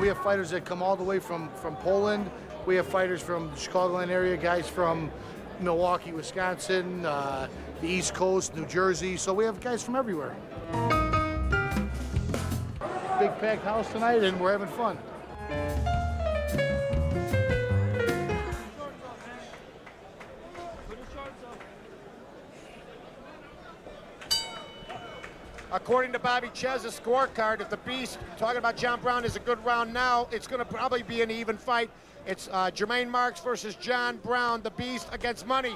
We have fighters that come all the way from Poland. We have fighters from the Chicagoland area, guys from Milwaukee, Wisconsin, the East Coast, New Jersey. So we have guys from everywhere. Big packed house tonight, and we're having fun. According to Bobby Czyz's scorecard, if the Beast, talking about John Brown, is a good round now, it's going to probably be an even fight. It's Jermaine Marks versus John Brown, the Beast against Money.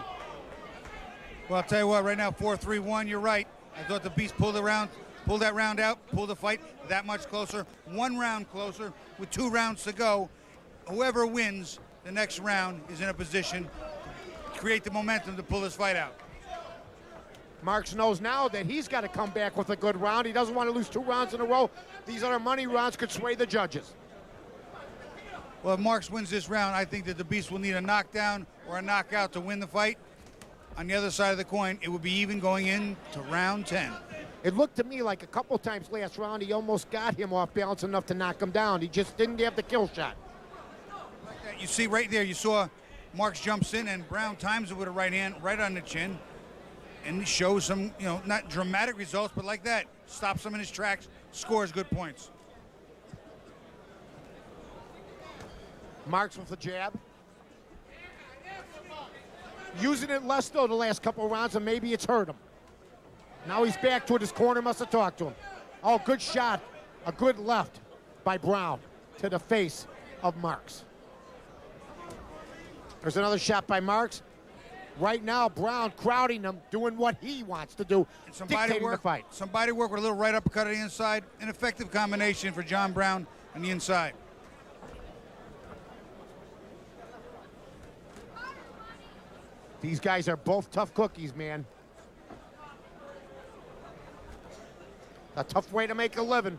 Well, I'll tell you what, right now, 4-3-1, you're right. I thought the Beast pulled that round out, pulled the fight that much closer, 1 round closer with 2 rounds to go. Whoever wins the next round is in a position to create the momentum to pull this fight out. Marks knows now that he's got to come back with a good round. He doesn't want to lose 2 rounds in a row. These other money rounds could sway the judges. Well, if Marks wins this round, I think that the Beast will need a knockdown or a knockout to win the fight. On the other side of the coin, it would be even going into round 10. It looked to me like a couple times last round he almost got him off balance enough to knock him down. He just didn't have the kill shot. You see right there, you saw Marks jumps in and Brown times it with a right hand right on the chin. And he shows some, not dramatic results, but like that, stops him in his tracks, scores good points. Marks with the jab. Using it less, though, the last couple of rounds, and maybe it's hurt him. Now he's back to it. His corner must have talked to him. Oh, good shot. A good left by Brown to the face of Marks. There's another shot by Marks. Right now, Brown crowding him, doing what he wants to do, dictating the fight. Somebody work with a little right uppercut on the inside. An effective combination for John Brown on the inside. These guys are both tough cookies, man. A tough way to make a living.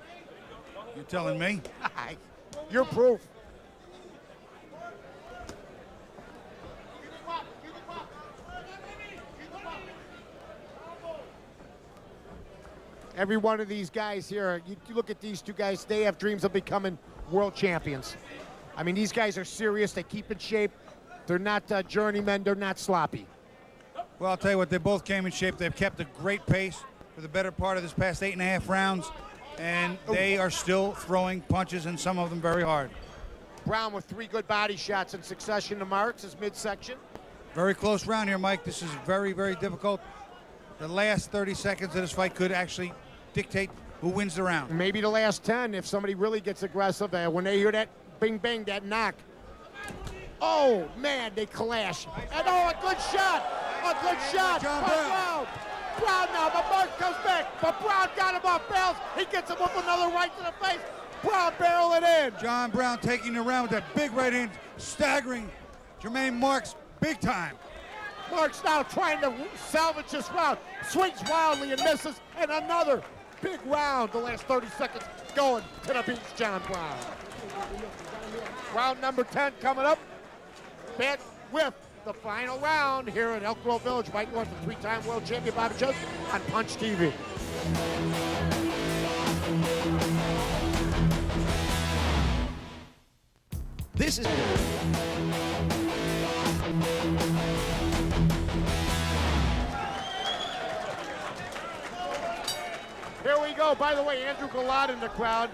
You're telling me? You're proof. Every one of these guys here, you look at these two guys, they have dreams of becoming world champions. I mean, these guys are serious. They keep in shape. They're not journeymen. They're not sloppy. Well, I'll tell you what, they both came in shape. They've kept a great pace for the better part of this past 8.5 rounds, and they are still throwing punches, and some of them very hard. Brown with 3 good body shots in succession to Marks, his midsection. Very close round here, Mike. This is very, very difficult. The last 30 seconds of this fight could actually dictate who wins the round. Maybe the last 10 if somebody really gets aggressive. When they hear that bing, bang, that knock. Oh, man, they clash. And oh, a good shot. A good shot. John by Brown. Brown now, but Marks comes back. But Brown got him off balance. He gets him with another right to the face. Brown barreling in. John Brown taking the round with that big right hand, staggering Jermaine Marks big time. Marks now trying to salvage this round. Swings wildly and misses. And another big round. The last 30 seconds going to the beach, John Brown. Round number 10 coming up. Back with the final round here at Elk Grove Village. Mike North, the 3-time world champion Bobby Czyz on Punch TV. This is... Here we go. By the way, Andrew Galad in the crowd.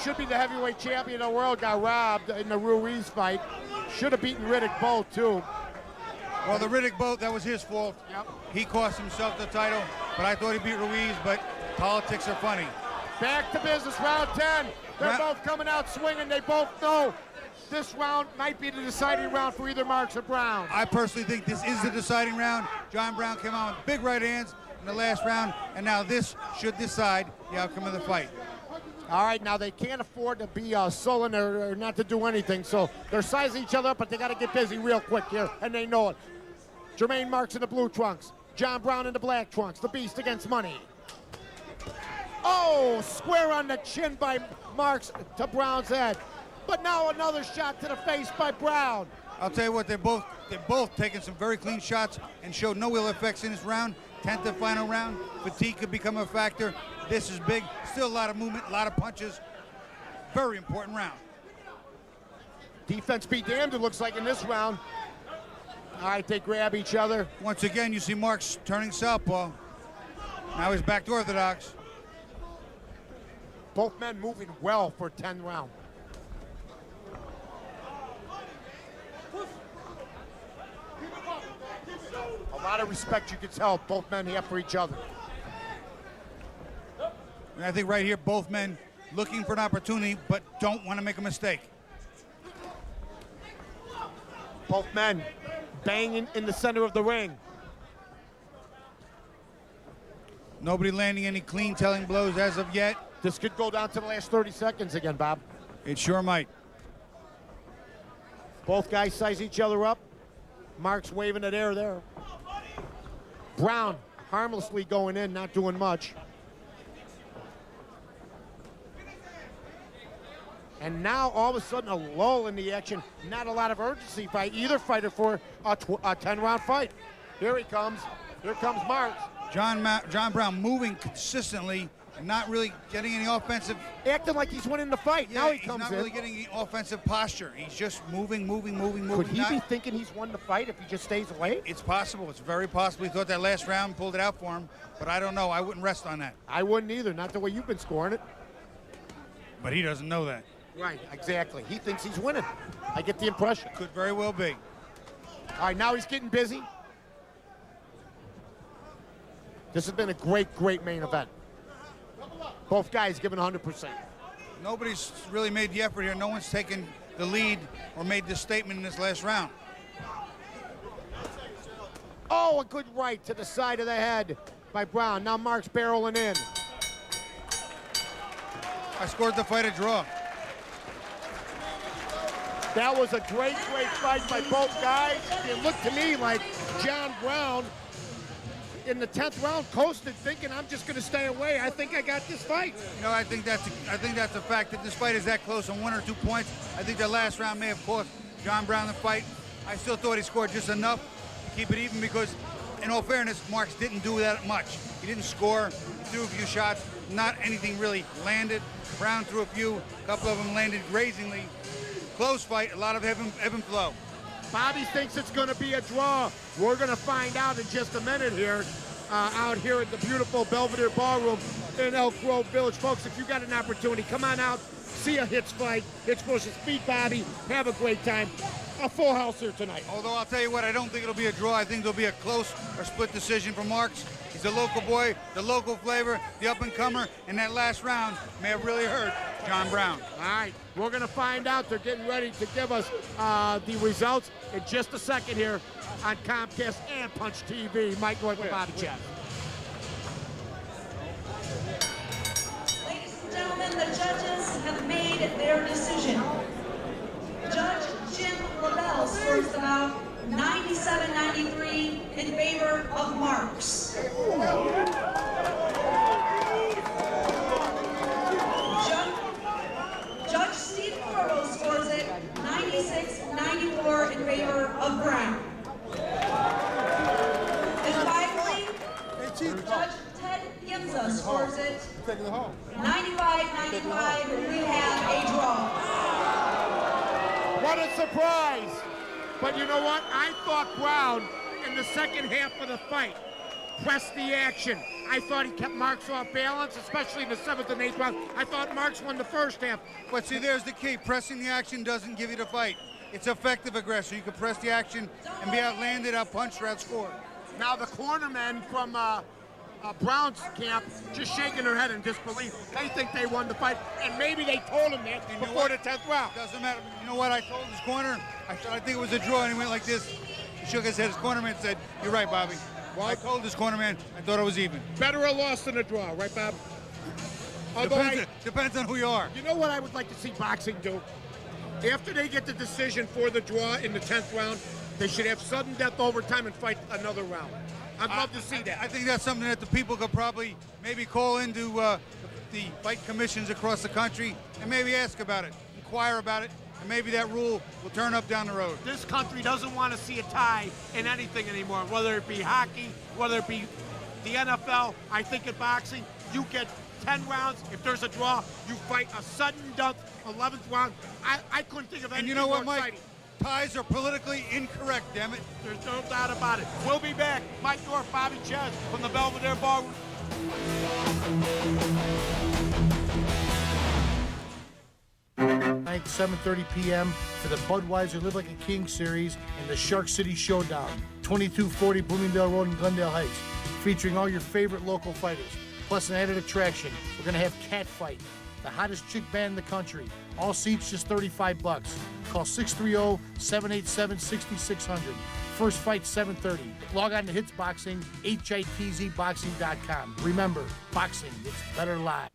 Should be the heavyweight champion of the world. Got robbed in the Ruiz fight. Should have beaten Riddick Bowe, too. Well, the Riddick Bowe, that was his fault. Yep. He cost himself the title, but I thought he beat Ruiz, but politics are funny. Back to business, round 10. They're both coming out swinging. They both know this round might be the deciding round for either Marks or Brown. I personally think this is the deciding round. John Brown came out with big right hands in the last round, and now this should decide the outcome of the fight. All right, now they can't afford to be sullen or not to do anything, so they're sizing each other up, but they got to get busy real quick here, and they know it. Jermaine Marks in the blue trunks, John Brown in the black trunks, the beast against money. Oh, square on the chin by Marks to Brown's head, but now another shot to the face by Brown. I'll tell you what, they're both taking some very clean shots and showed no ill effects in this round. 10th and final round, fatigue could become a factor. This is big, still a lot of movement, a lot of punches. Very important round. Defense be damned, it looks like in this round. All right, they grab each other. Once again, you see Marks turning southpaw. Now he's back to orthodox. Both men moving well for 10 round. A lot of respect you can tell both men have for each other. And I think right here, both men looking for an opportunity, but don't want to make a mistake. Both men banging in the center of the ring. Nobody landing any clean telling blows as of yet. This could go down to the last 30 seconds again, Bob. It sure might. Both guys size each other up. Mark's waving it there. Brown harmlessly going in, not doing much. And now all of a sudden a lull in the action. Not a lot of urgency by either fighter for a 10-round fight. Here he comes. Here comes Marks. John Brown moving consistently, not really getting any offensive. Acting like he's winning the fight. Yeah, now he comes in. He's not really getting any offensive posture. He's just moving. Could he be thinking he's won the fight if he just stays away? It's possible. It's very possible. He thought that last round pulled it out for him, but I don't know. I wouldn't rest on that. I wouldn't either. Not the way you've been scoring it. But he doesn't know that. Right, exactly. He thinks he's winning. I get the impression. Could very well be. All right, now he's getting busy. This has been a great main event. Both guys giving 100%. Nobody's really made the effort here. No one's taken the lead or made this statement in this last round. Oh, a good right to the side of the head by Brown. Now Mark's barreling in. I scored the fight a draw. That was a great fight by both guys. It looked to me like John Brown in the 10th round coasted, thinking I'm just going to stay away. I think I got this fight. You know, I think that's a fact that this fight is that close on 1 or 2 points. I think the last round may have cost John Brown the fight. I still thought he scored just enough to keep it even because, in all fairness, Marks didn't do that much. He didn't score. He threw a few shots. not anything really landed. Brown threw a few, a couple of them landed grazingly. Close fight, a lot of ebb and flow. Bobby thinks it's going to be a draw. We're going to find out in just a minute here, out here at the beautiful Belvedere Ballroom in Elk Grove Village. Folks, if you got an opportunity, come on out, see a Hitz fight. Hitz versus beat Bobby. Have a great time. A full house here tonight. Although I'll tell you what, I don't think it'll be a draw. I think there'll be a close or split decision for Marks. He's a local boy, the local flavor, the up-and-comer, and that last round may have really hurt John Brown. All right, we're going to find out. They're getting ready to give us the results in just a second here on Comcast and Punch TV. Mike North with Bobby Czyz. Ladies and gentlemen, the judges have made their decision. Judge Jim LaBelle scores about 97-93 in favor of Marks. Judge Steve Corvo scores it 96-94 in favor of Brown. And finally, Judge Ted Gimza scores it 95-95, and we have a draw. What a surprise! But you know what? I thought Brown, in the second half of the fight, pressed the action. I thought he kept Marks off balance, especially in the 7th and 8th round. I thought Marks won the first half. But see, there's the key. Pressing the action doesn't give you the fight. It's effective aggression. You can press the action and be outlanded, outpunched, or outscored. Now the cornermen from Brown's camp just shaking their head in disbelief. They think they won the fight, and maybe they told him that before the 10th round. Doesn't matter. You know what? I told his corner, I think it was a draw, and he went like this. He shook his head. His cornerman said, "You're right, Bobby." Well, I told his cornerman I thought it was even. Better a loss than a draw, right, Bob? Depends on who you are. You know what I would like to see boxing do? After they get the decision for the draw in the 10th round, they should have sudden death overtime and fight another round. I'd love to see that. I think that's something that the people could probably maybe call into the fight commissions across the country and maybe ask about it, inquire about it, and maybe that rule will turn up down the road. This country doesn't want to see a tie in anything anymore, whether it be hockey, whether it be the NFL. I think in boxing, you get 10 rounds. If there's a draw, you fight a sudden death 11th round. I couldn't think of anything And you know what, more Mike? exciting. Ties are politically incorrect, damn it. There's no doubt about it. We'll be back. Mike North, Bobby Czyz from the Belvedere Ballroom. Tonight, 7:30 p.m. for the Budweiser Live Like a King series and the Shark City Showdown, 2240 Bloomingdale Road in Glendale Heights, featuring all your favorite local fighters. Plus an added attraction, we're going to have Cat Fight, the hottest chick band in the country. All seats just $35. Call 630-787-6600. First fight 7:30. Log on to Hitz Boxing, hitzboxing.com. Remember, boxing gets better live.